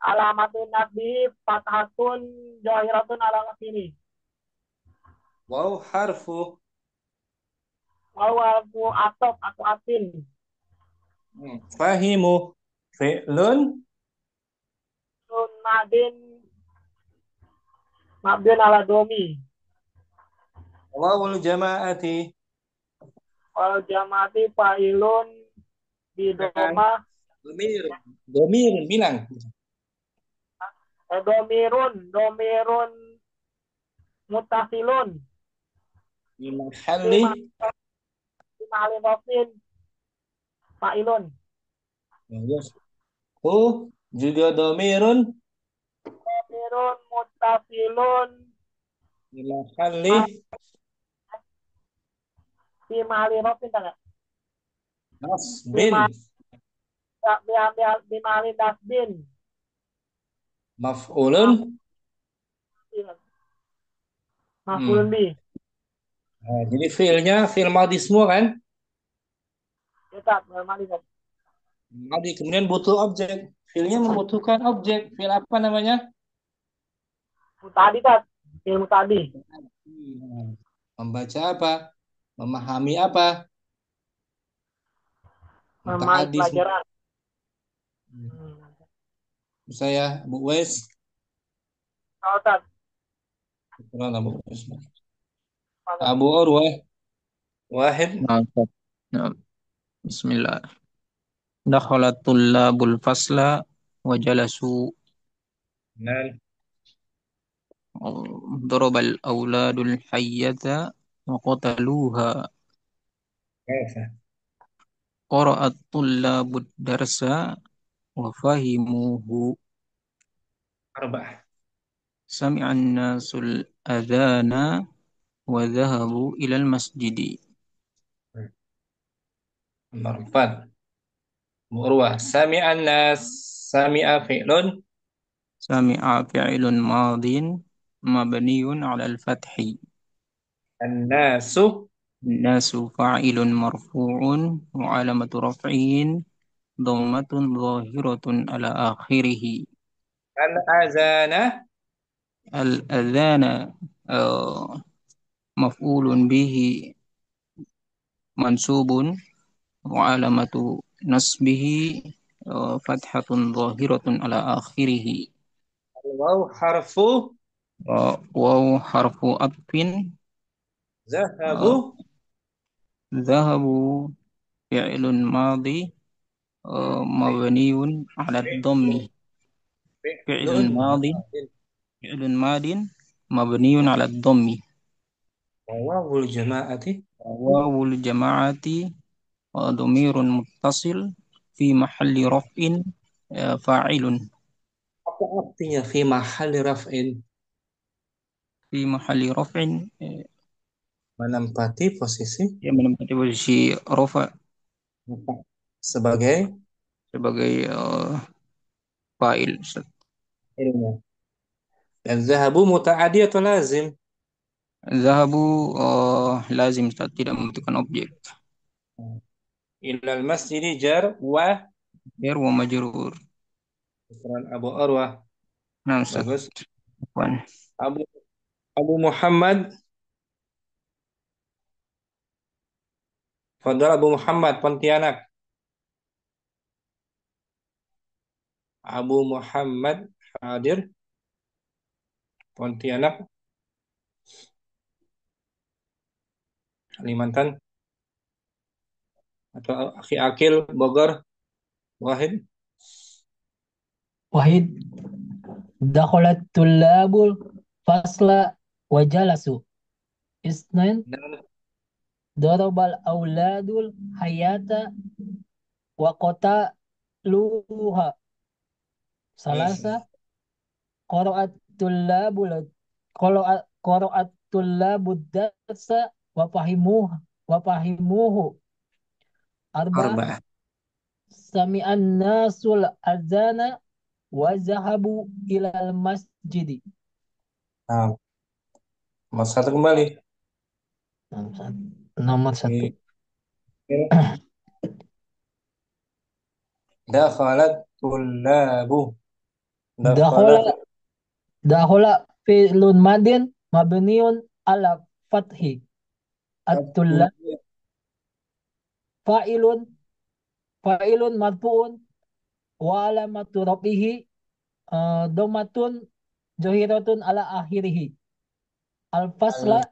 alamatu nabi fathatun johiratun alal akhiri. Waw harfu. Wawaku atop atau atin. Fahimu fi'lun. Sun mabdin ala domi. Wawul jama'ati. Wal jamati fa'ilun bidoma. Domirun bilang. Domirun mutasilun. Di mahalli. Mahalin rofin fa'ilun. Yes. Juga domirun. Domirun mutasilun. Di mahalli. Di mahalin rofin tak? Nasbin. Di mahalin dasbin. Maf'ulun. Maf'ulun bi. Nah, jadi fi'ilnya fi'il madhi semua kan? Tetap madi. Madhi kemudian butuh objek. Fi'ilnya membutuhkan objek. Fi'il apa namanya? Mutadi kan? Fi'il mutadi. Membaca apa? Memahami apa? Memahami Muta'addi. pelajaran. Saya Bu Wes. Ustaz. Abu Wes. Abu Urwah. Wahid. Nah, Bismillah. Dakhalat tullabul fasla wa jalasu. Nah. Darabal auladul hayyata wa qataluha. Kaifa. Qara'at tullabud darsa wa fahimuhu. Arba'ah. Sami'an nasul adhana wa dhahabu ilal masjidi. Nomor 4. Bu Urwah. Sami'an nas. Sami'a fi'lun. سمع فعل ماض مبني على الفتح. An-nasu. الناس فاعل مرفوع وعلامة رفعه ضمة ظاهرة على آخره. Al-azana. الأذان مفعول به منصوب وعلامة نصبه فتحة ظاهرة على آخره. Al-waw harfu. واو حرف عطف. Zahabu. ذهبوا فعل ماضي مبني على الضم. فعل Fi'lun. ماض فعل ماض مبني على الضم. Wawul jama'ati. واو الجماعة ضمير متصل في محل رفع فاعل. Apa artinya fi mahalli raf'in? في محل رفع Menempati posisi menempati posisi rafa sebagai sebagai fa'il. ilmu. Dan zahabu muta'adi atau lazim? Zahabu lazim, tidak membutuhkan objek. Ilal masjidi jar wa Jar wa majrur. Quran Abu Urwah. Nah, Ustaz. Bagus. Afwan. Abu Muhammad. Fadal Abu Muhammad Pontianak. Abu Muhammad hadir. Pontianak. Kalimantan. Atau Akhi Akil Bogor. Wahid. Wahid. Dakhalat tullabul fasla wa jalasu. Isnain. Darabal auladul hayata wa qataluha. Salasa. Qara'at tullabud darsa wa fahimuhu. Arba. Sami'an nasul azana wa zahabu ilal masjidi. Nah, nomor satu kembali. Nomor satu. Dakhalat tullabu. Dakhala fi'lun madin mabniun ala fathi. At-tullab fa'ilun marfu'un wa alamatu rafihi domatun jahiratun ala akhirih. Al-fasla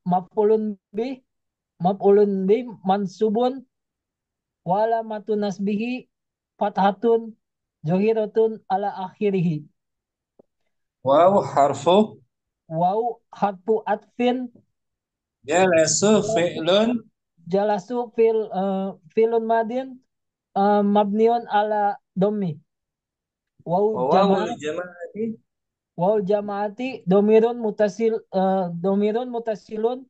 maf'ulun bi mansubun wa alamatu nasbihi fathatun jahiratun ala akhirih. Waw harfu atfin. Jalasu fi'lun madin mabniun ala dhammi. Waw jama'ati domirun mutasilun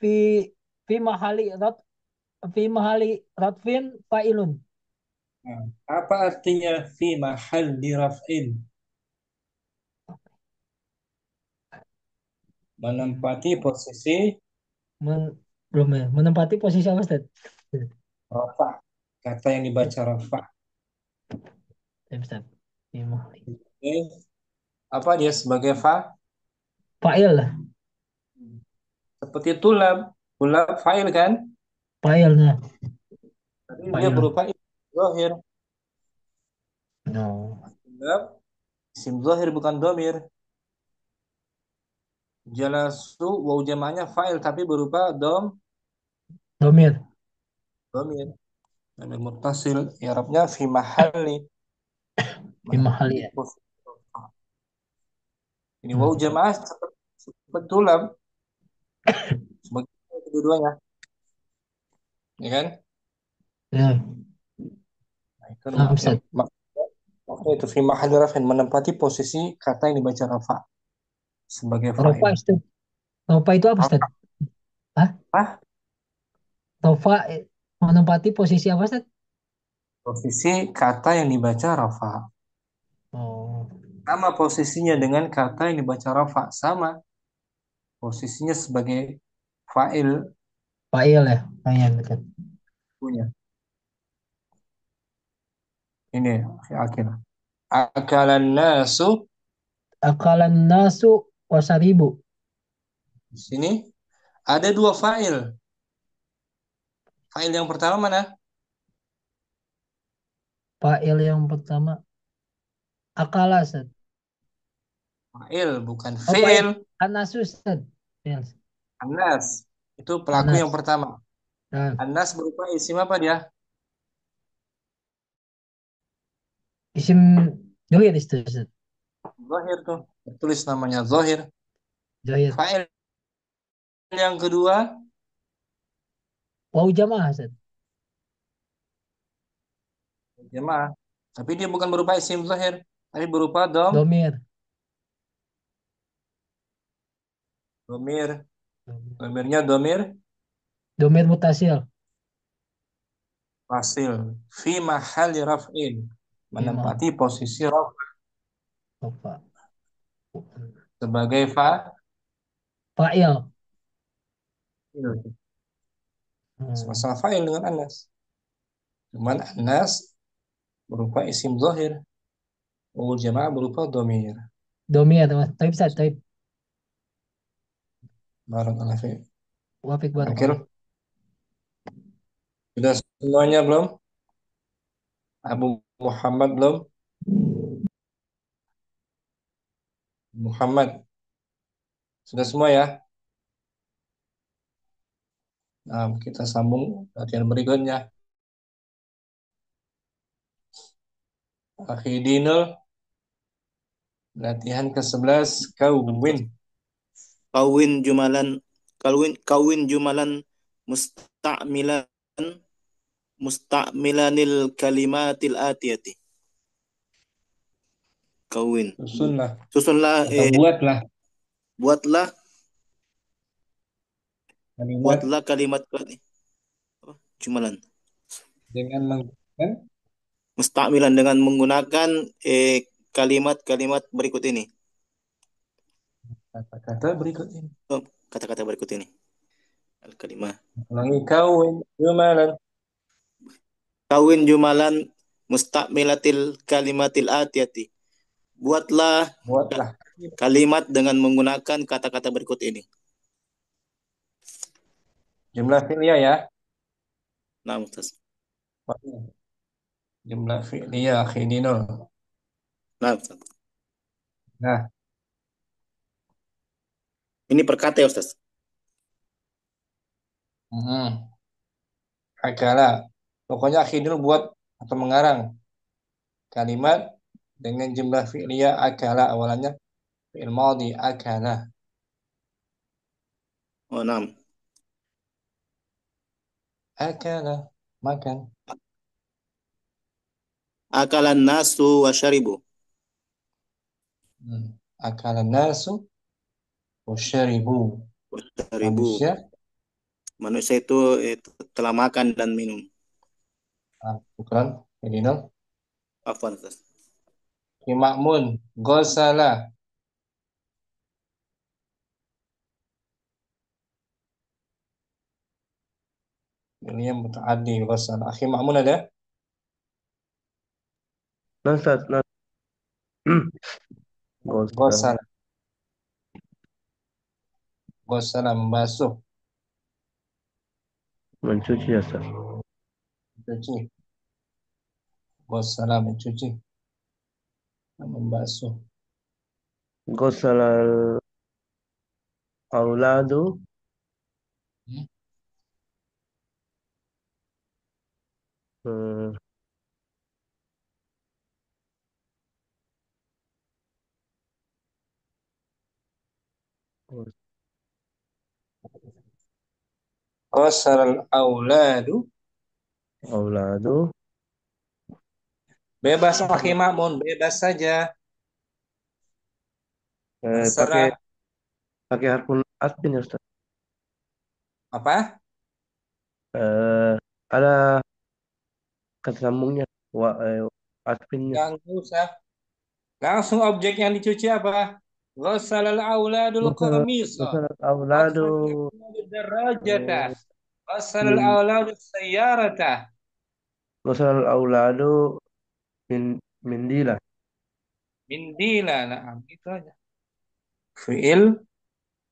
fi mahali ratfin fa'ilun. Apa artinya fi mahalli raf'in? Menempati posisi menempati posisi apa, Ustaz? rafa. Kata yang dibaca rafa. Ustaz. Apa dia sebagai fa'il? Seperti tulab fa'il kan? Fa'ilnya. Tapi dia berupa zahir. No. Isim zahir bukan domir. Jalasu waw jama'nya fa'il tapi berupa domir. Domir muttasil, i'rabnya fi mahalli. Fi mahalli. Ini waw jamaah seperti tulab. Sebagai kedua-duanya. Ya kan? Ya. Nah, itu fi mahalli raf'in, menempati posisi kata yang dibaca rafa sebagai fa'il. Rafa itu apa, Ustaz? Hah? Rafa menempati posisi apa, Ustaz? Posisi kata yang dibaca rafa. Oh, Sama posisinya dengan kata yang dibaca rafa. Sama posisinya sebagai fa'il fa'il ya. Oh, iya, betul. punya. Ini akhir. Akalan nasu. Akalan nasu wasaribu. Di sini ada dua fa'il. Fa'il yang pertama mana? Fa'il yang pertama akala, Ustaz. Fa'il bukan Oh, fa'il. fi'il. Anasu, Ustaz. Fi'il. Anas itu pelaku yang Anas. pertama. Nah, Anas berupa isim apa dia? isim Zohir, Ustaz. Zahir tuh. Tulis namanya Zahir. Zohir. Fa'il yang kedua Wau jamaah, Ustaz. jemaah. Tapi dia bukan berupa isim Zahir. Tapi berupa Domir. domir. Domirnya domir Domir mutasil. fasil. Fi mahali raf'in. Menempati posisi raf Apa? sebagai Fa'il. Sama-sama fa'il dengan Anas. Cuman Anas berupa isim Zahir. Jamaah berupa domir. Domir, taib, Ustaz, taib. Barakallahu fiik. Wafik Akhir. barakallah. Sudah semuanya belum? Abu Muhammad belum? Muhammad. Sudah semua ya? Nah, kita sambung latihan berikutnya. Akhidinul. Latihan ke-11. Kawin. Kawin jumalan musta'milan musta'milanil kalimatil atiyati. Kawin. Susunlah buatlah kalimat jumalan dengan menggunakan musta'milan dengan menggunakan kalimat-kalimat berikut ini. Kata-kata berikut ini. Kata-kata berikut ini. Al-kalimah. Ulangi kawin jumalan. Kawin jumalan musta'milatil kalimatil atiyati. Buatlah kalimat dengan menggunakan kata-kata berikut ini. Jumlah fi'liyah ya. Nah, Ustaz. Jumlah fi'liyah akhidinul. Nah, Ustaz. Nah. Ini per kata ya, Ustaz. Akala. Pokoknya akhidinul buat atau mengarang kalimat dengan jumlah fi'liyah akala. Awalannya fi'il madhi akala. Oh, 6. Akala. Makan. Akalan nasu wa syaribu. Akalan nasu wa syaribu. Manusia itu telah makan dan minum. Bukan. Ini Afwan, Ustaz. Ma'mun. Ghasala. Ini yang muta'addi ghasala. Akhi Ma'mun ada? Nah, Ustaz. Nah. Ghasala. Ghasala membasuh. Mencuci ya, Ustaz. Mencuci. Ghasala mencuci. Membasuh. Ghasalal auladu Ghasalal auladu. Bebas Akhi Ma'mun, bebas saja. Pakai harful atfin ya, Ustaz. Apa? Ada kata sambungnya. Asfinnya. Yang usah. Langsung objek yang dicuci apa? Ghassalal auladul Wasal qamisa. wasal auladu Atfal darajata. eh, Ghassalal min auladus sayyarata. wasal auladu mindila. Mindila. Nah, itu aja. Fi'il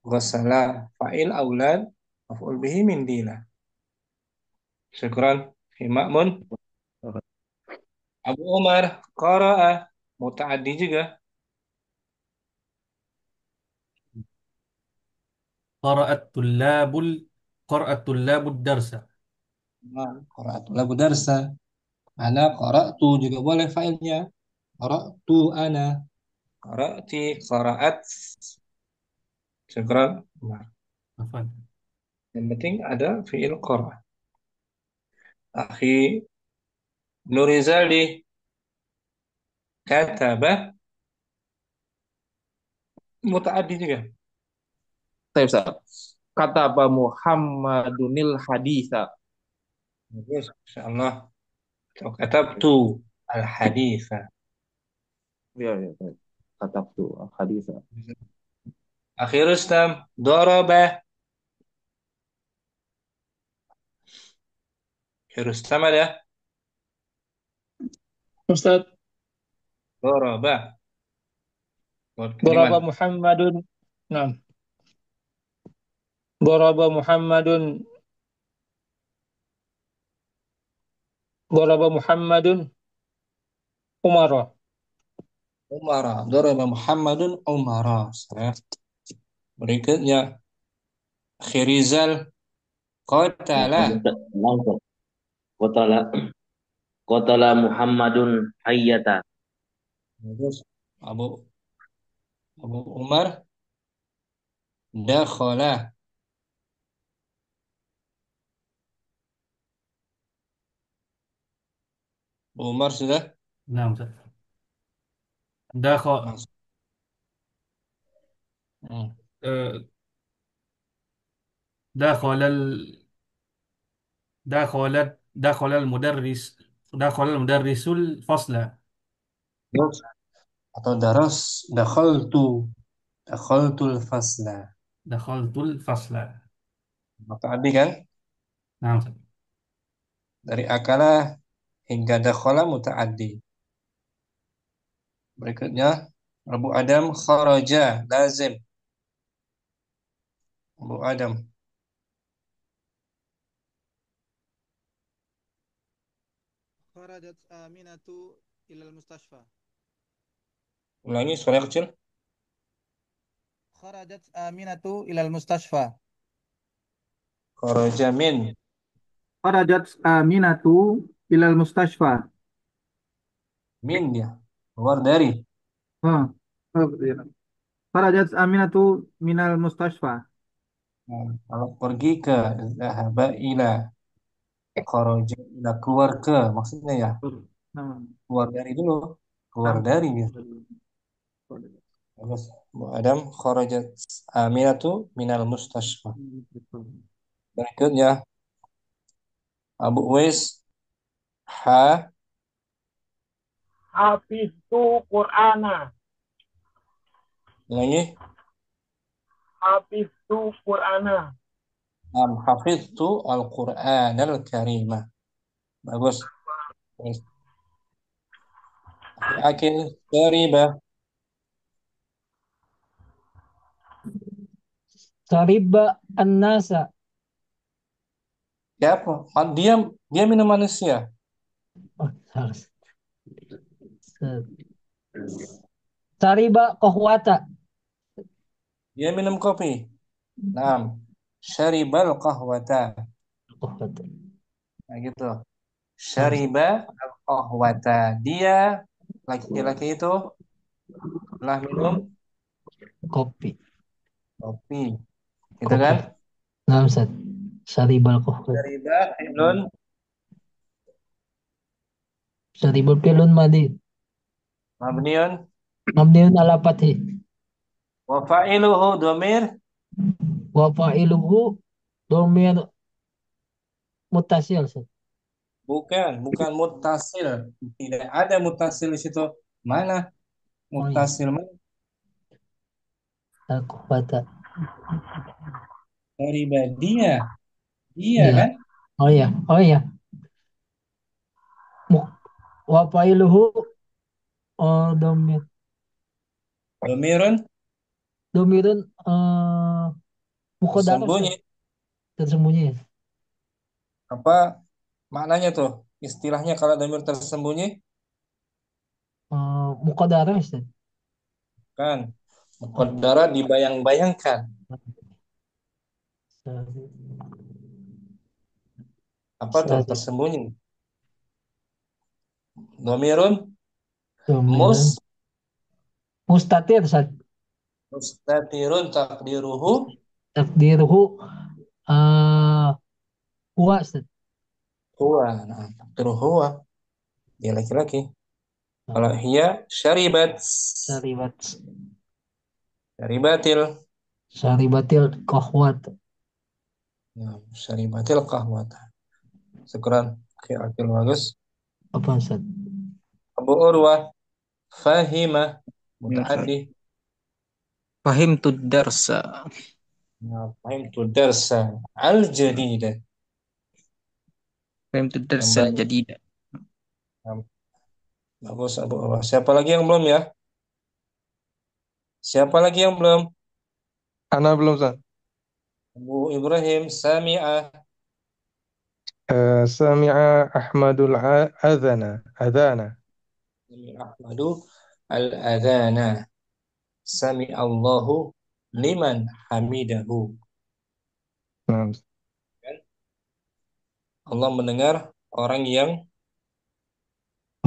ghassala. Fa'il aulad. Maf'ul bihi mindila. Syukran. Fi Ma'mun. Abu Umar. Qara'a. Muta'addi juga. Qara'at tullabul Qara'at tullabud darsa. Nah, qara'atu labu darsa. Ana qara'tu juga boleh fa'ilnya. Qara'tu ana. Qara'ti. Qara'at. Syukran. Nah, Afwan. yang penting ada fi'il qara'. Akhi Nurizali kataba muta'addi juga. Saya bisa. Kataba Muhammadunil haditha. Bagus, insyaallah. Atau katabtu al-haditha. Ya, ya, baik. Katabtu haditha. Akhi Rustam, daraba. Akhi Rustam ada? Ustaz, Daraba. Buat daraba kalimat. Muhammadun. Nah, daraba Muhammadun. Daraba Muhammadun Umara. Umara. Daraba Muhammadun Umara. Salah. Berikutnya. Akhi Rizal. Qatala. Langsung. Qatala Qatala Muhammadun hayyata. Bagus. Abu Umar. Dakhala. Abu Umar sudah? Nah, Ustaz. Dakhala Masuk. Hmm. eh, dakhalal dakhalat dakhalal mudarris dakhalal mudarrisul fasla. Terus, atau dakhaltul fasla. Dakhaltul fasla. Maka tadi kan Nah, Ustaz. dari akala hingga dakhala muta'addi. Berikutnya Abu Adam kharaja lazim. Abu Adam. Kharajat Aminatu ilal mustashfa. Ulangi suara kecil. Kharajat Aminatu ilal mustashfa. Kharaja min. Kharajat Aminatu ilal mustashfa. Min ya. Keluar dari. Oh, oh, iya. Kharajat Aminatu minal mustashfa. Nah, kalau pergi ke zahaba ila. Kharaja ila keluar ke maksudnya ya. Nah, Keluar dari dulu. Keluar nah. dari gitu. Terus Abu Adam kharajat Aminatu minal mustashfa. Berikutnya Abu Uwais ha Hafiztu Qur'ana. lagi Hafiztu Qur'ana. am hafiztu al-Qur'an al-Karimah. Bagus. Terus, Akil Syariba. Sariba an-nasa. Siapa? Dia minum manusia. Oh, salah. Sariba kohwata. Dia minum kopi. Naam. Syaribal qahwata. Kohwata. Nah gitu. Syariba al-qahwata. Dia laki-laki itu telah minum Kopi. kopi. Gitu kan? Nah, Ustaz. Saribal kohwata. Syariba fi'lun Saribul pilun madi. mabniun Mabniun ala fathi. wa fa'iluhu dhamir Wa fa'iluhu domir mutasil, Ustaz. Bukan muttasil. Tidak ada muttasil di situ. Mana Oh iya, muttasil? Mana? al-kuwata. Riba dia. Dia Iya. kan? Oh iya, oh iya. Muk wa fa'iluhu oh Domirun domirun muqaddarah Ustaz. tersembunyi. Tersembunyi. Apa maknanya tuh? Istilahnya kalau domir tersembunyi Muqaddarah Ustaz. kan Oh, muqaddara dibayang-bayangkan. Apa tuh Ustaz. tersembunyi? Domirun mus Domirun mustatir Ustaz. mustatirun takdiruhu Takdiruhu eh huwa Ustaz. huwa. Nah, takdiruhu huwa. Dia laki-laki. Oh, Kalau hiya syaribat. Syaribat. Syaribatil. Syaribatil qahwat. Nah, syaribatil qahwata. Syukran. Oke, akil bagus. Apa Ustaz? Abu Urwah fahima Ya, Ustaz. mutaaddi. Fahimtu darsa. Nah, fahimtu darsa al-jadida. Fahimtu Yang darsa baru. jadi Nah, bagus Abu Urwah. Siapa lagi yang belum ya? Siapa lagi yang belum? Ana belum, Ustaz. Abu Ibrahim sami'a. Sami'a Ahmadul adhana. Ahmadu al-adhana. Sami'allahu liman hamidahu. Nah, Kan? Allah mendengar orang yang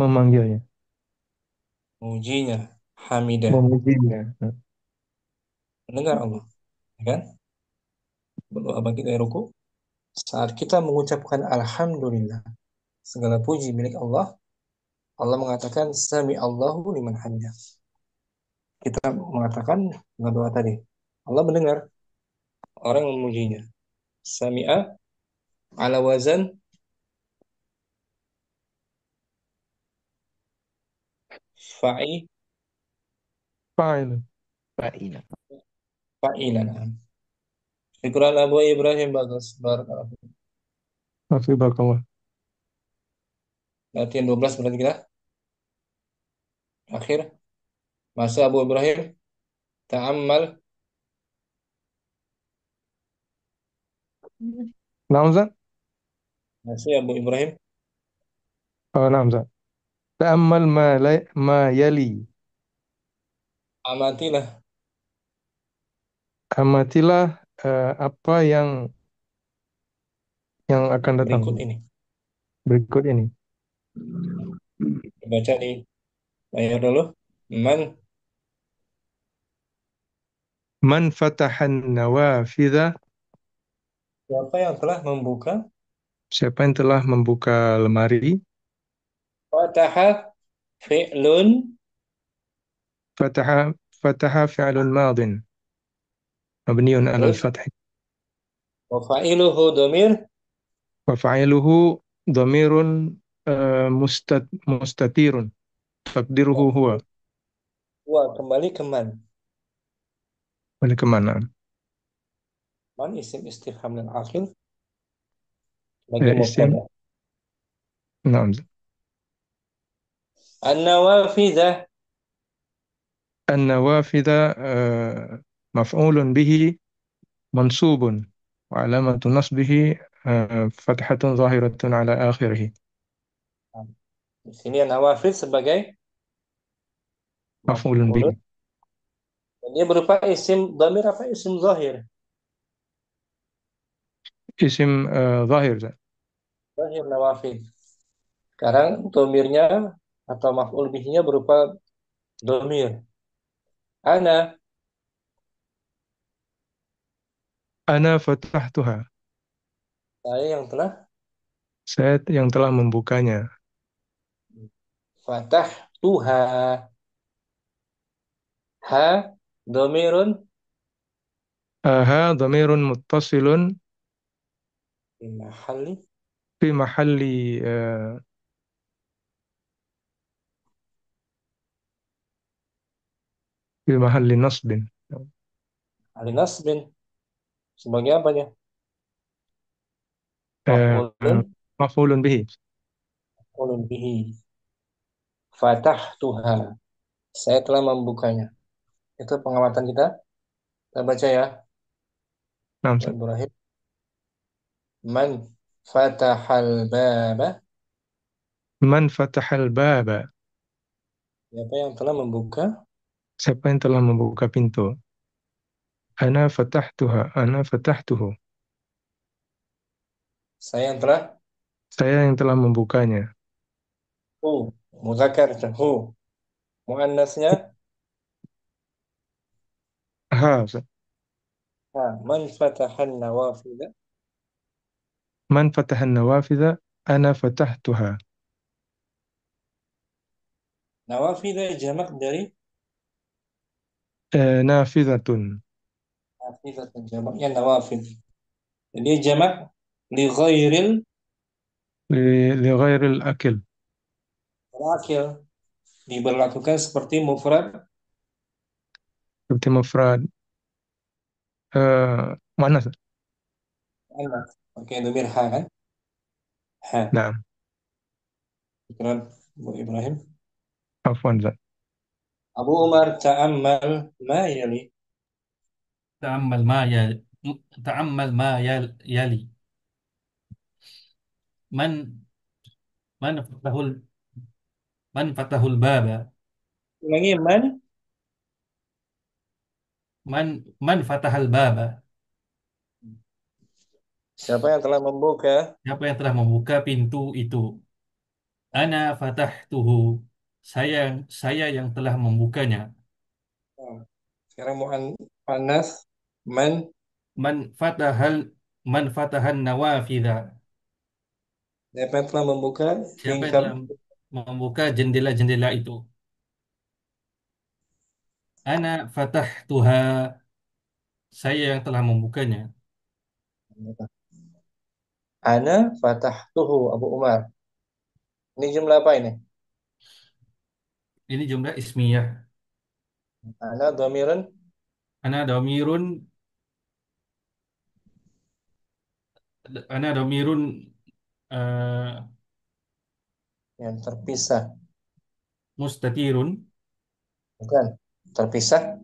memanggilnya, memujinya. Hamidah. memujinya. Mendengar Allah. Ya kan? Berdoa bagi dari ruku. Saat kita mengucapkan Alhamdulillah. Segala puji milik Allah. Allah mengatakan Sami Allahu liman hamidah. Kita mengatakan dengan doa tadi. Allah mendengar orang yang memujinya. Sami'a ala wazan fa'i Fa'il. fa'ilan. Syukuran Abu Ibrahim bagus. Barakallahu. Mafi barakallah. Latihan 12 berarti kita akhir. Masa Abu Ibrahim ta'ammal. Nah, Ustaz. Masih Abu Ibrahim. Oh, nah, Ustaz. Ta'ammal ma yali. Amatilah Amatilah apa yang akan datang berikut ini. berikut ini. Baca di layar dulu. Man fatahan nawafidha. Siapa yang telah membuka? Siapa yang telah membuka lemari? Fataha fi'lun. Fataha fi'lun madin. Mabniun ala al-fath. Wa fa'iluhu domir. Wa fa'iluhu dhamirun mustatirun. Takdiruhu huwa. Wa kembali ke man. Balik kemana? Man isim istifham lil akhir. Bagi Isim. mubtada. Naam. An-nawafidha. An-nawafidha maf'ulun bihi mansubun. Wa alamatu nasbihi fathatun zahiratun ala akhirih. Di sini an-nawafid sebagai Maf'ulun bihi. Dan dia berupa isim dhamir apa isim zahir? Isim zahir. Zahir nawafid. Sekarang dhamirnya atau maf'ul bihinya berupa dhamir. Ana fatahtuha. Saya yang telah Saya yang telah membukanya. fatahtuha. Ha dhamirun Ha dhamirun muttasilun fi mahalli في محل آه، في محل نصب. Ali nasbin. Sebagai apanya? آه، Maf'ulun. مفعول به. Maf'ulun bihi. Fatahtuha. Saya telah membukanya. Itu pengamatan kita. Kita baca ya. نعم Pak Ibrahim. Man fatahal baba. من فتح الباب. Siapa yang telah membuka? Siapa yang telah membuka pintu? Ana fatahtuha. Ana fatahtuhu. Saya yang telah. Saya yang telah membukanya. Hu. Muzakkar. Hu. Muannasnya. Ha, Ustaz. Man fatahan nawafida. Man fatahan nawafidha. Ana fatahtuha. Nawafida jamak dari Nafidhatun. nafidatun, jamaknya nawafid. Jadi jamak li ghairil Li ghairil akil. akil, diberlakukan seperti mufrad Seperti mufrad. Mana, Ustaz? anas. Oke, domir ha kan? Ha. Nah, Syukran, Bu Ibrahim. afwan, Ustaz. Abu Umar ta'ammal ma yali. تأمل ما يلي تأمل ما يلي من من فتح من فتح الباب Ulangi man. من فتح الباب. Siapa yang telah membuka? Siapa yang telah membuka pintu itu? Ana fatahtuhu. Saya yang telah membukanya. Nah, sekarang muannas man. Man fatahal Man fatahan nawafidha. Siapa yang telah membuka Siapa yang tingkap? telah membuka jendela-jendela itu? Ana fatahtuha. Saya yang telah membukanya. Ana fatahtuhu Abu Umar. Ini jumlah apa ini? Ini jumlah ismiyah. Ana dhamirun. Ana dhamirun Ana dhamirun eh, Yang terpisah. mustatirun. Bukan. Terpisah.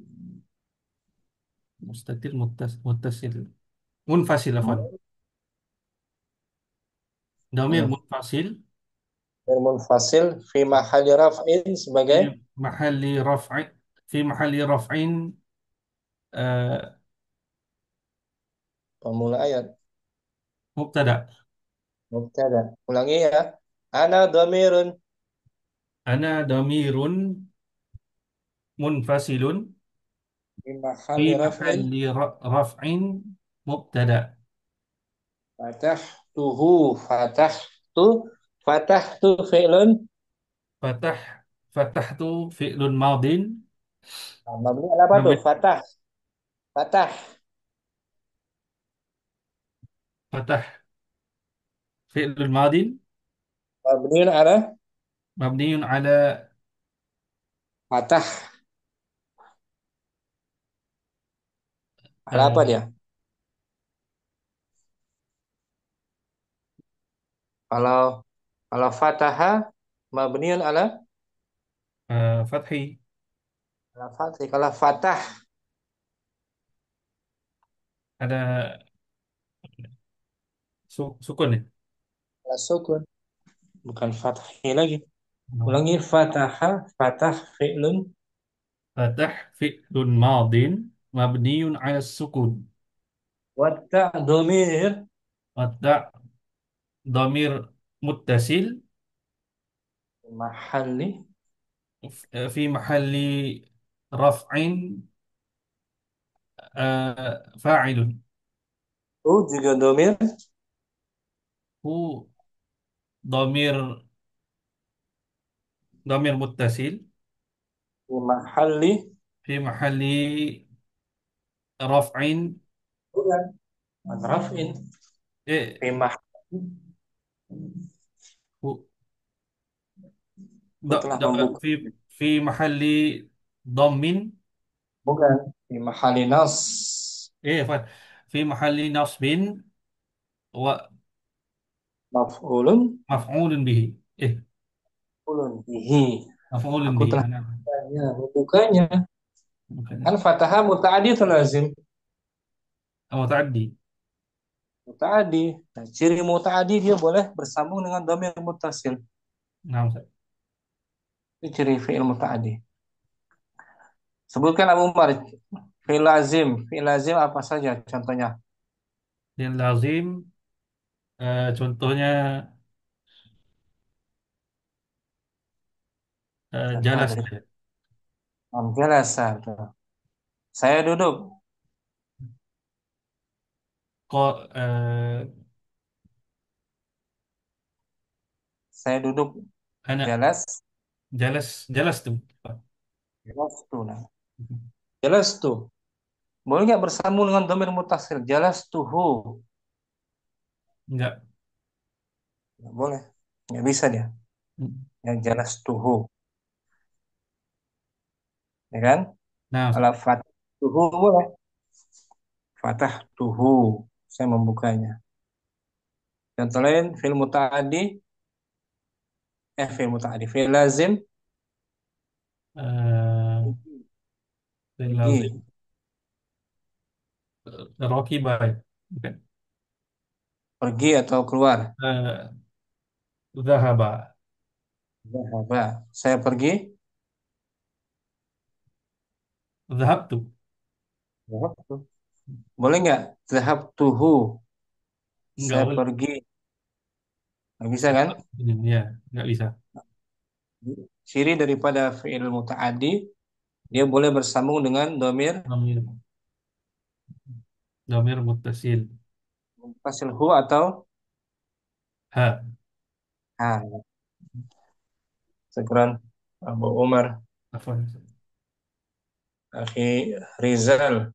Mustatir muttasil. Munfasil afwan. Dhamir munfasil Munfasil fi mahalli raf'in sebagai fi mahalli raf'i fi mahalli raf'in eh, pemula ayat. mubtada. Mubtada. Ulangi ya. Ana dhamirun Ana dhamirun munfasilun fi fi mahalli raf'in. mahalli raf'in mubtada. Fatahtuhu. Fatahtu fi'lun. Fatah Fatahtu fi'lun madin Mabni ala apa tuh? mabni Fatah. Fatah fi'lun madin Mabni ala mabniun ala fatah. Ala apa eh, dia? Kalau kalau fataha mabniun fathi ala fathi. Kalau fatah ada sukun ya. ala sukun. Bukan fathi lagi. Ulangi fatah fi'lun. Fatah fi'lun madin mabniun ala sukun. Wata domir Wata dhamir muttasil mahalli fi mahalli raf'in fa'ilun. juga domir Hu dhamir dhamir muttasil mahalli fi mahalli raf'in bukan raf'in eh fi mahalli Hu- Aku telah membuka. fi mahalli dhammin. Bukan. Fi mahali nas. Afwan. Fi mahalli nasbin wa Maf'ulun. maf'ulun bihi. Maf'ulun bihi. Maf'ulun Aku bihi. telah membukanya. Bukan. Kan fataha muta'adi atau lazim? Muta'addi. Muta'adi. Nah, ciri muta'adi dia boleh bersambung dengan dhamir muttasil. Nah, Ustaz. Itu ciri fi'il muta'adi. Sebutkan Abu Umar. Fi'il lazim. Fi'il lazim apa saja contohnya? Yang lazim contohnya Contoh jalas dari saja. jalasa. Saya duduk. Kok Saya duduk. anak Jalas. jalas tuh. Jalas tuh. Nah. Jalas tuh. Boleh nggak bersambung dengan dhamir muttasil? Jalas tuhu. Enggak. Nggak boleh. Nggak bisa dia. Yang jalas tuhu. Ya kan? Nah, Kalau fatah tuhu boleh. Fatah tuhu. Saya membukanya. Contoh lain, fi'il muta'adi. Fi'il muta'adi. Fi'il lazim. yang Pergi. lazim. Rakiba. Bukan. Pergi atau keluar. Zahaba. Zahaba. Saya pergi. Zahabtu. Zahabtu. Boleh nggak? Zahabtuhu. Enggak Saya boleh. pergi. Nggak bisa kan? Ya, enggak bisa. Ciri daripada fi'il muta'adi, dia boleh bersambung dengan domir Dhamir muttasil. muttasil hu atau Ha. ha. Sekarang Abu Umar, Afwan. Akhi Rizal,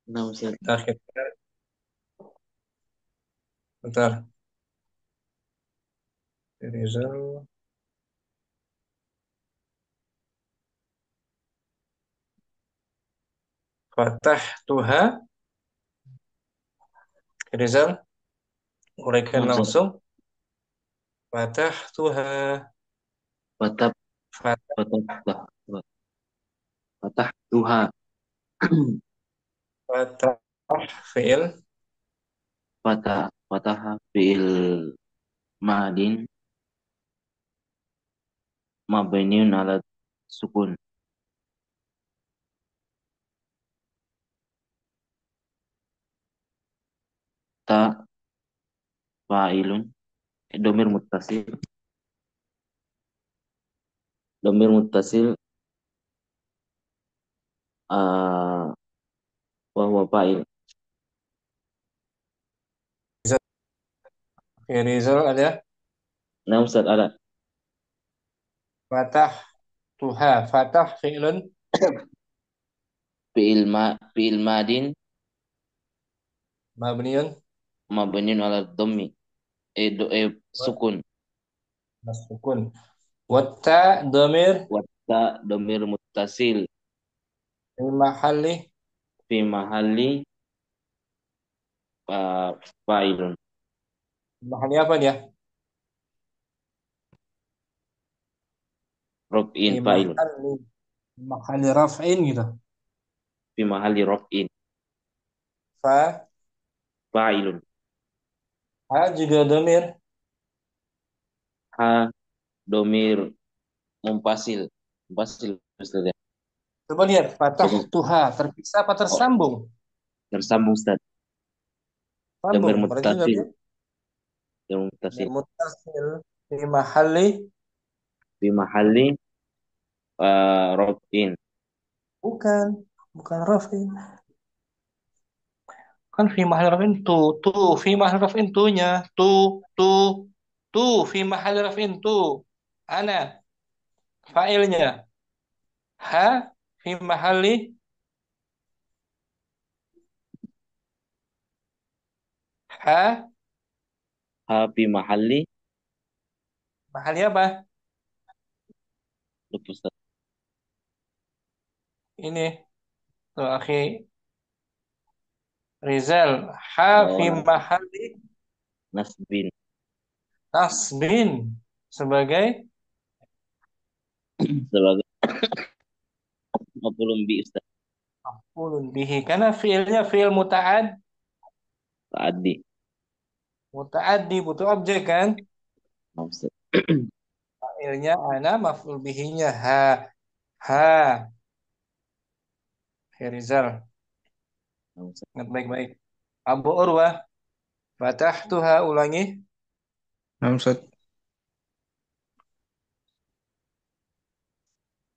Nah, Ustaz. Akhi bentar. Rizal. Fatah tuha. Rizal, uraikan Nah, Ustaz. langsung. Fatah tuha. Fatah tuha. Fatah fi'il Fatah fi'il madin mabniun ala sukun. Ta fa'ilun domir muttasil. Domir muttasil wa huwa fa'il. Rizal ada Nah, Ustaz ada. Fatah tuha. Fatah fi'ilun Fi'il madin mabniun mabniun ala dhammi sukun. sukun. Watta domir Watta domir muttasil fi mahalli fi mahalli fa'ilun. mahalli apa dia? Raf'in Fi fa'ilun. mahalli raf'in gitu. Fi mahalli raf'in fa'ilun. Ha juga domir Ha domir mumpasil. Mumpasil Ustaz ya. coba lihat fatah Coba. tuha terpisah apa tersambung? Tersambung Ustaz. Sambung. Domir Berarti muttasil. domir Muttasil muttasil fi mahalli fi mahalli raf'in. bukan raf'in. Kan fi mahalli raf'in tu fi mahalli raf'in tunya tu fi mahalli raf'in tu ana fa'ilnya ha fi mahalli Ha, Ha fi mahalli. mahalnya apa? Lupa Ustaz. Ini tuh akhi Rizal. Ha Oh, fi mahalli nasbin. nasbin sebagai Sebagai maf'ulun bi Ustaz. maf'ulun bihi karena fiilnya fiil muta'ad Ta'addi. muta'addi butuh objek kan? Nah, Ustaz. Fiilnya ana maf'ul bihinya ha ha Rizal. Nah, Ustaz. Ingat baik-baik. Abu Urwah fatahtuha ulangi. Nah, Ustaz.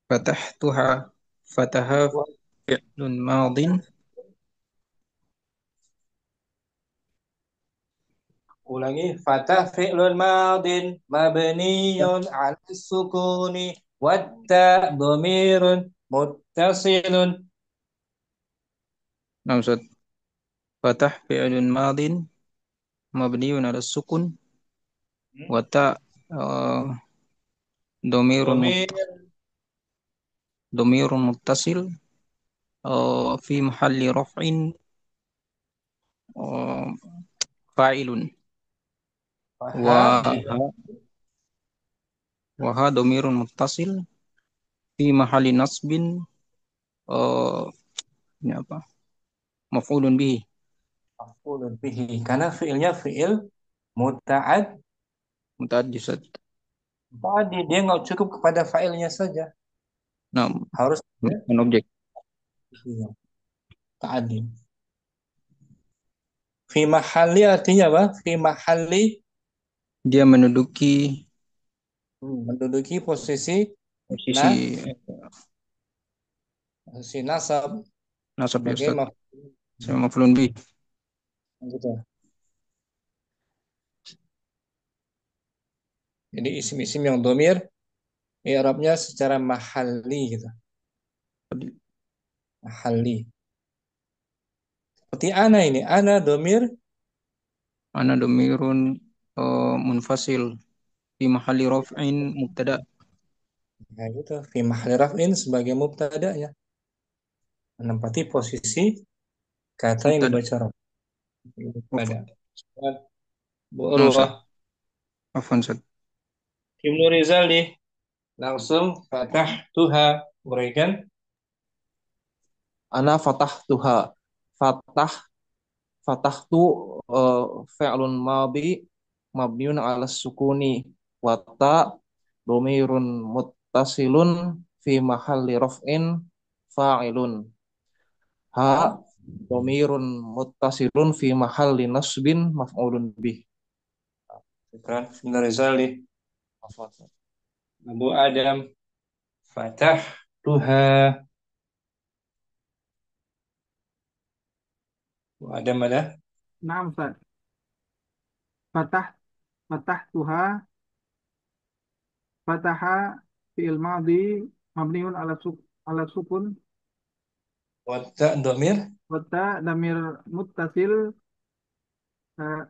Fatahtuha. Fataha fi'lun madin. Ulangi fatah fi'lun madin mabniyun 'ala sukuni watta dhamirun muttasilun. Nah, Ustaz. Fatah fi'lun madin mabniun ala sukun wa ta dhamirun Dhamir dhamirun muttasil fi mahalli raf'in fa'ilun wa faha juga wa ha dhamirun muttasil fi mahalli nasbin eh, ini apa? Maf'ulun bihi. maf'ulun bihi karena fi'ilnya fi'il muta'ad Muta'addi, Ustaz. tadi dia nggak cukup kepada fa'ilnya saja Nah, harus bukan objek. ta'adi. Fi mahalli artinya apa? Fi mahalli Dia menduduki menduduki posisi posisi posisi nasab nasab, ya, sebagai Ustaz. Maf'ulun bihi. gitu. Jadi isim-isim yang domir i'rabnya secara mahalli gitu. Mahalli. Seperti ana ini, ana domir Ana dhamirun munfasil fi mahalli raf'in mubtada. nah gitu, fi mahalli raf'in sebagai mubtada'nya. Menempati posisi kata yang Mubtada. dibaca raf. Mubtada. Bu Nah, Ustaz. Urwah. Afwan, Ustaz. Ibnu Rizali langsung fatah tuha berikan Ana fatahtuha. Fatah fatahtu fi'lun madhi mabniun 'ala sukuni wa ta dhamirun muttasilun fi mahalli raf'in fa'ilun. Ha dhamirun muttasilun fi mahalli nasbin maf'ulun bih. kan Ibnu Rizali Abu Adam fatah tuha Abu Adam ada Naam, Ustaz. Fatah, fatahtuha, fataha fi'il madhi mabniun ala sukun wata domir wa ta damir muttasil eh,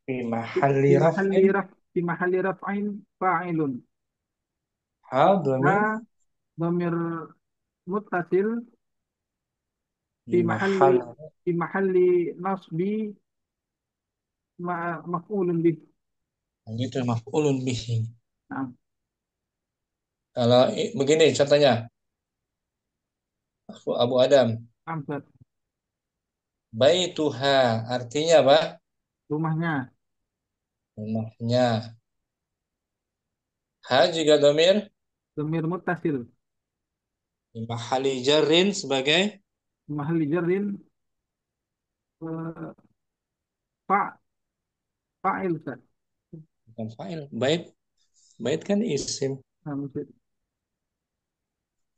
fi mahalli raf'in fi mahalli raf'in fa'ilun. ha domir Ha damir muttasil fi fi mahalli mahal fi mahalli nasbi maf'ulun bih. itu maf'ulun bihi. Naam. Kalau begini contohnya Abu Adam Naam, Ustaz. baituha artinya apa? Rumahnya Rumahnya. Ha juga domir damir muttasil fi mahalli jarrin sebagai fi mahalli jarrin eh, fa fa'il, Ustaz. bukan fa'il. Bait kan isim. Naam, Ustaz.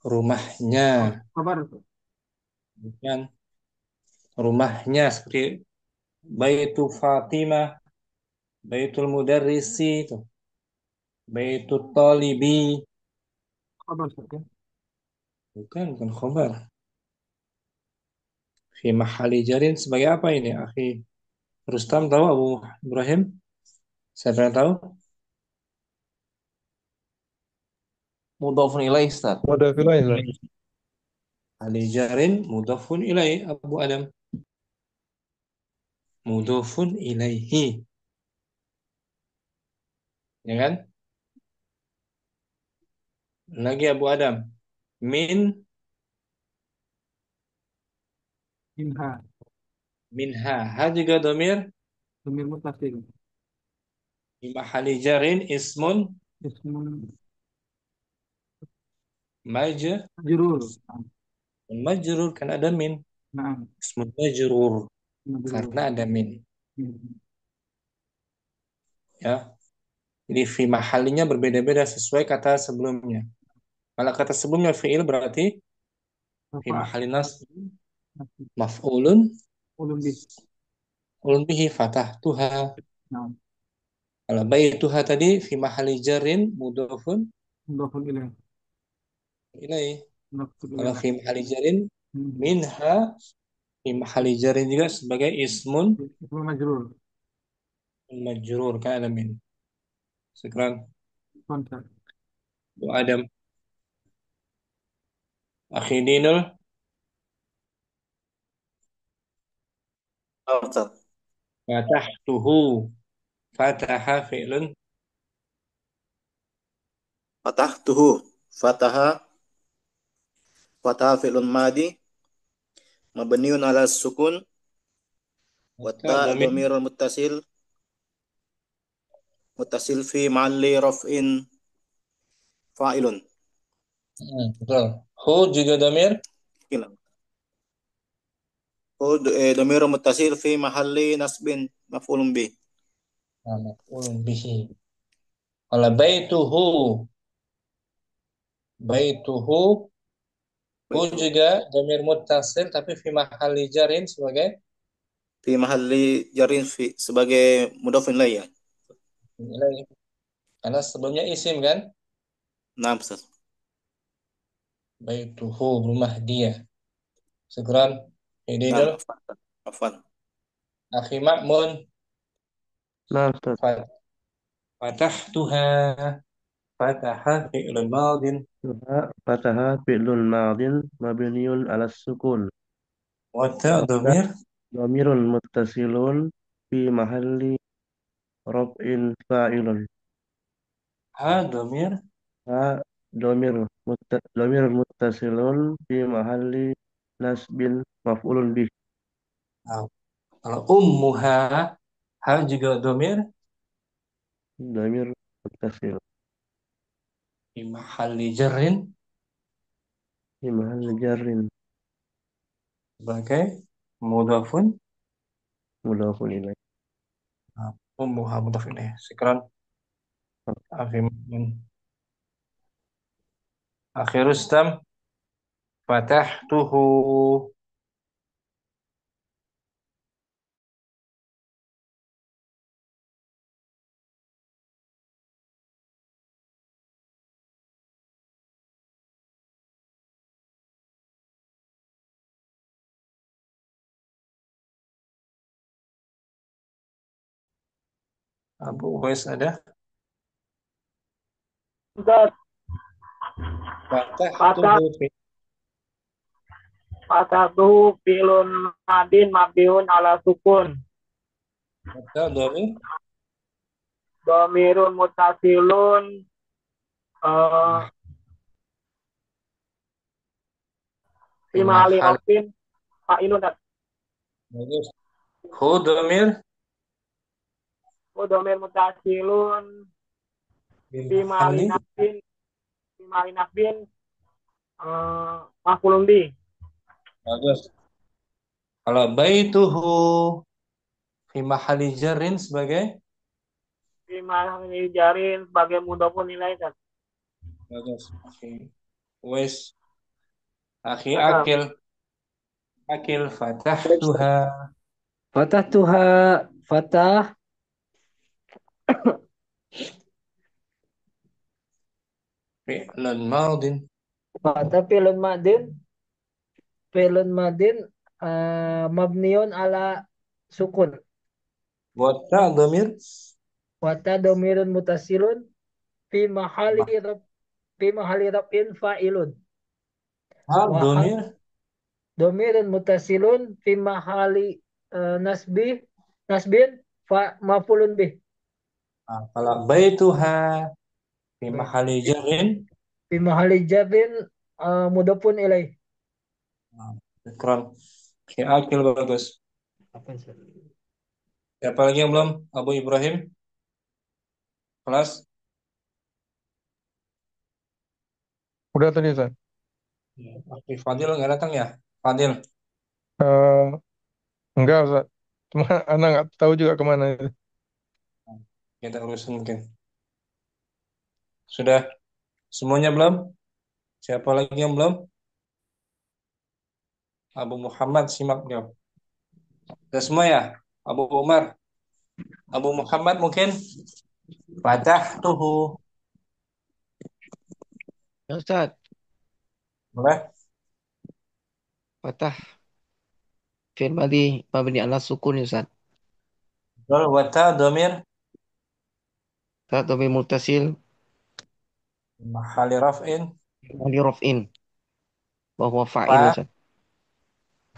Rumahnya Kabar, Ustaz. bukan rumahnya seperti Baitu Fatimah, Baitul Mudarrisi itu. Baitut Talibi Kabar, Ustaz, ya. bukan khobar. Fi mahalli jarin sebagai apa ini, akhi? Rustam tahu, Abu Ibrahim? Siapa yang tahu? Mudhafun ilaih, Ustaz. Mudhaf ilaih, Ustaz. Ali jarin mudhafun ilaih, Abu Adam. Mudhafun ilaihi. Ya kan? Lagi Abu Adam. Min Minha. minha. Ha juga domir. Domir mutasil. Di mahali jarin ismun Ismun majrur. majrur. Majrur kan ada min. Naam. Ismun majrur Majrur. karena ada min. Hmm. Ya. Jadi fi mahalinya berbeda-beda sesuai kata sebelumnya. Kalau kata sebelumnya fi'il berarti fi Apa? mahali nasb maf'ulun Ulun bih. ulun bihi fatah tuha. Naam. Kalau baituha tadi fi mahali jarin mudhafun Mudhafun ilaih. ilaih. Mudhafun Kalau ilaih. fi mahali jarin Hmm. minha fi mahali jarin juga sebagai ismun Ismun majrur. majrur kan ada min. Sekarang Kontrak. Bu Adam akhi Dinul Ustaz. fatahtuhu. Fataha fi'lun Fatahtuhu. Fataha. Fataha fi'lun madi. Mabniun ala sukun. maka Wata domir dhamirul muttasil. Muttasil fi ma'alli raf'in fa'ilun. betul. Hu juga domir Hilang. Dhamirul muttasil fi mahalli nasbin maf'ulun bih. maf'ulun bihi. Kalau baituhu hu juga domir muttasil tapi fi mahalli jarin sebagai Fi mahalli jarin fi sebagai mudhafun ilaih ya. ilaih. Karena sebelumnya isim kan? Naam, Ustaz. Baituhu rumah dia. Sekarang Naam, Idul afwan. akhi Ma'mun Nah, Ustaz. fatahtuha. Fataha fi'lun madin Fataha fi'lun madin mabniun ala sukun. wa ta domir Dhamirun muttasilun fi mahalli raf'in fa'ilun. ha domir Ha dhamir muttasilun fi mahalli nasbin maf'ulun bih. Nah, kalau ummuha ha juga domir Dhamir muttasil di mahalli jarrin fi mahalli jarrin sebagai mudhafun. mudhafun ilaih. Nah, ummuha mudhaf ilaih. Sekarang akhi Ma'mun akhi Rustam fatahtuhu. Abu Uwais ada? Ustaz, Fatahtuhu fatahtuhu fi'lun madin mabniun ala sukun. maka domir Dhamirun muttasilun fi mahali mahal rafin fa'ilun. bagus. Hu domir Dhamir muttasilun fi mahali mahalli nasbin maf'ulun bih. bagus. Kalau baituhu fi mahalli jarrin sebagai Fi mahali jarin sebagai mudhafun ilaih. bagus. Akhi Uwais akhi Betul. Akil fatahtuha. Fatahtuha. Fatah. Fi'lun madin Fatah fi'lun madin. Fi'lun madin mabniun ala sukun. Wata domir. Wata domirun mutasilun fi mahali rab fi mahali rabin fa'ilun. Hal Wa domir. domirun mutasilun fi mahali nasbin fa mafulun bih. Kalau baituha fi Baik. mahali jarrin. Fi mahali jabin mudafun ilaih. Syukran. Oke, akil bagus. Apa Ustaz? Siapa lagi yang belum? Abu Ibrahim. Kelas. Udah tadi Ustaz. Oke, Fadil nggak datang ya? Fadil. Eh, enggak Ustaz. Cuma anak nggak tahu juga kemana itu. Kita urusin mungkin. Sudah semuanya belum? Siapa lagi yang belum? Abu Muhammad simak jawab. Sudah semua ya? Abu Umar. Abu Muhammad mungkin? Fatahtuhu. Ya Ustaz, Boleh? fatah fi'il madhi mabni ala sukun ya Ustaz. Betul. Wata domir. Ta dhamir muttasil Mahali raf'in. mali raf'in wa huwa fa'il Fa. Ustaz.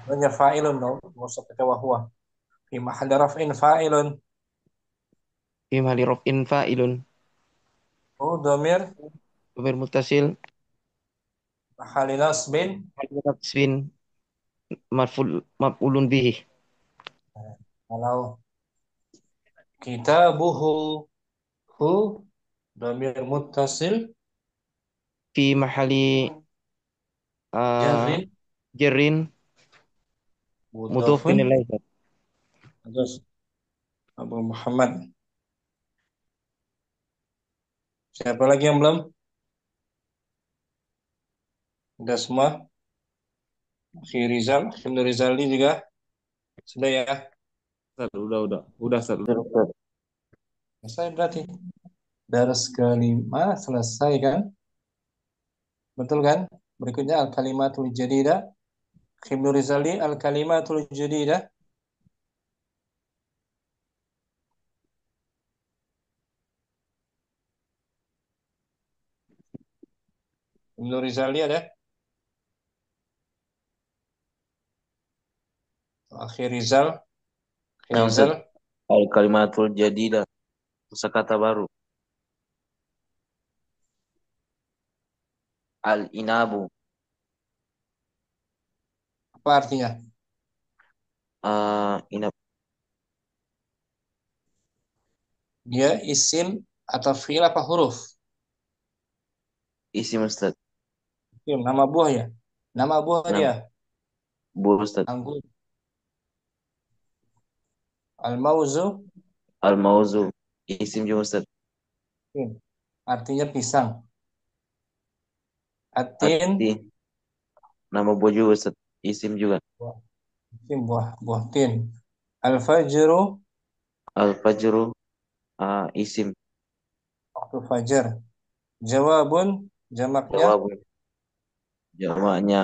Hanya fa'ilun dong. Nggak usah pakai wahwa. Fi mahali raf'in fa'ilun. Fi mali raf'in fa'ilun. Oh, domir. Dhamir muttasil Mahali nasbin. mali nasbin maf'ulun bihi. Kalau kitabuhu. Hu. Domir muttasil. Fi mahali Jarrin. jarrin mudhafin Mudafun. ilaih Ustaz. Terus Abu Muhammad. Siapa lagi yang belum? Sudah semua? Si Rizal, Himnu Rizali juga sudah ya. Ustaz, udah Ustaz. Selesai berarti. Dars kelima selesai kan? Betul kan? Berikutnya al-kalimatul jadidah. Himnu Rizali al-kalimatul jadidah. Himnu Rizali ada? Akhir Rizal. Akhir Nah, Ustaz, Rizal. al-kalimatul jadidah, kosakata baru. Al-inabu, Apa artinya? inab, Dia isim atau fi'il apa huruf? isim Ustaz. Isim, nama buah ya? Nama buah Nah, dia. bu Ustaz. Anggur. Al-mauzu. Al-mauzu, isim juga Ustaz. Artinya pisang. Atin. Ati, nama buah juga Ustaz. Isim juga. Isim buah tin. Al-fajru. Al-fajru, isim. Waktu fajar. Jawabun. Jamaknya. Jawabun, jamaknya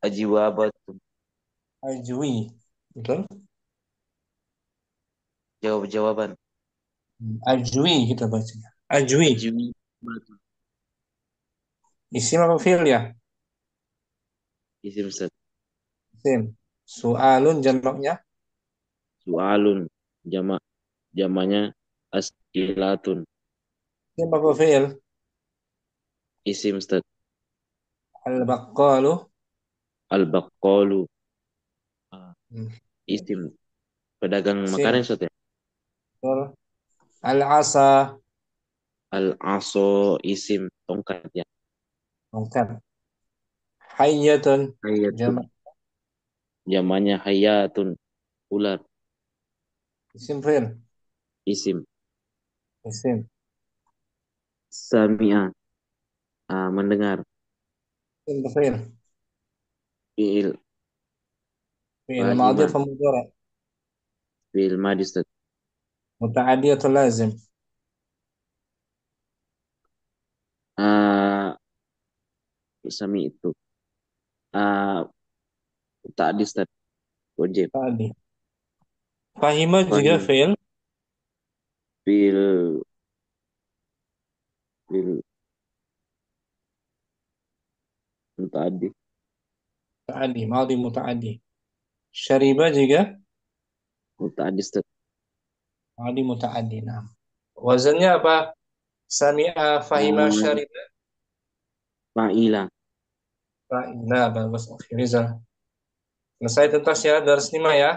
ajiwabatun. Ajwi. Betul? Jawaban. Ajwi kita bacanya. Ajwi. Ajiwabatun, Isim apa fi'il ya? isim Ustaz. Isim. Su'alun jamaknya. Su'alun, jamaknya as'ilatun. Isim apa fi'il? Isim Ustaz. Al-baqqalu. Al-baqqalu, Hmm. isim. Pedagang Isim. makanan Ustaz ya. Betul. Al-asa. Al-aso, isim. Tongkat ya. Tongkat. Hayyatun. Hayatun, Jamak. jamaknya hayatun. Ular, Isim fi'il. isim. Isim. Sami'a, mendengar. Isim fi'il. Fi'il, Fi'il madhi fahiman. atau mudhari'? Fi'il madhi Ustaz. Muta'addi atau lazim? Ah, sami itu. Tadi Ustaz. Wajib. Tadi. Fahima juga Fahim. fi'il Fil fil mutaaddi. muta'addi, madhi muta'addi. Syariba juga Mutaaddi Ustaz. madhi muta'addi. Nah, wazannya apa? Sami'a, fahima, Ah, syariba. Fa'ila. Nah, bagus. Oke, Rizal. Selesai tuntas ya, dari 5 ya.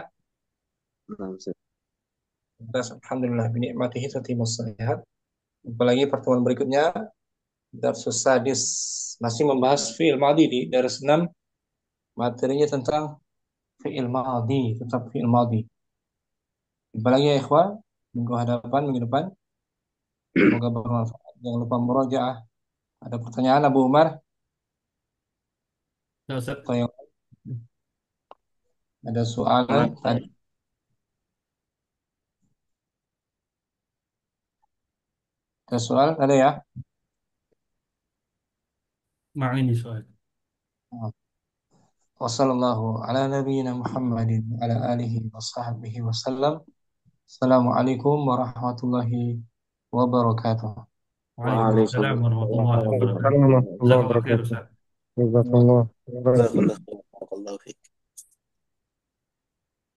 Nah, Ustaz. Tuntas, alhamdulillah, binikmatihi tatimus shalihat. Apalagi pertemuan berikutnya, Darsus Sadis masih membahas fi'il madhi di Dars 6. Materinya tentang fi'il madhi, tetap fi'il madhi. Jumpa lagi ya ikhwah, minggu depan. Semoga bermanfaat. Jangan lupa murojaah. Ada pertanyaan Abu Umar? Ya, Ustaz. Atau yang ada soal tadi? Ada soal? Ada ya? Mak ini soal. Wassallallahu ala nabiyyina Muhammadin wa ala alihi wa sahbihi wa sallam. Assalamualaikum warahmatullahi wabarakatuh. Waalaikumsalam warahmatullahi wabarakatuh. Assalamualaikum warahmatullahi Jazakallah khair, wabarakatuh. Ustaz. Jazakallah. Jazakallah khair. Barakallahu fiik.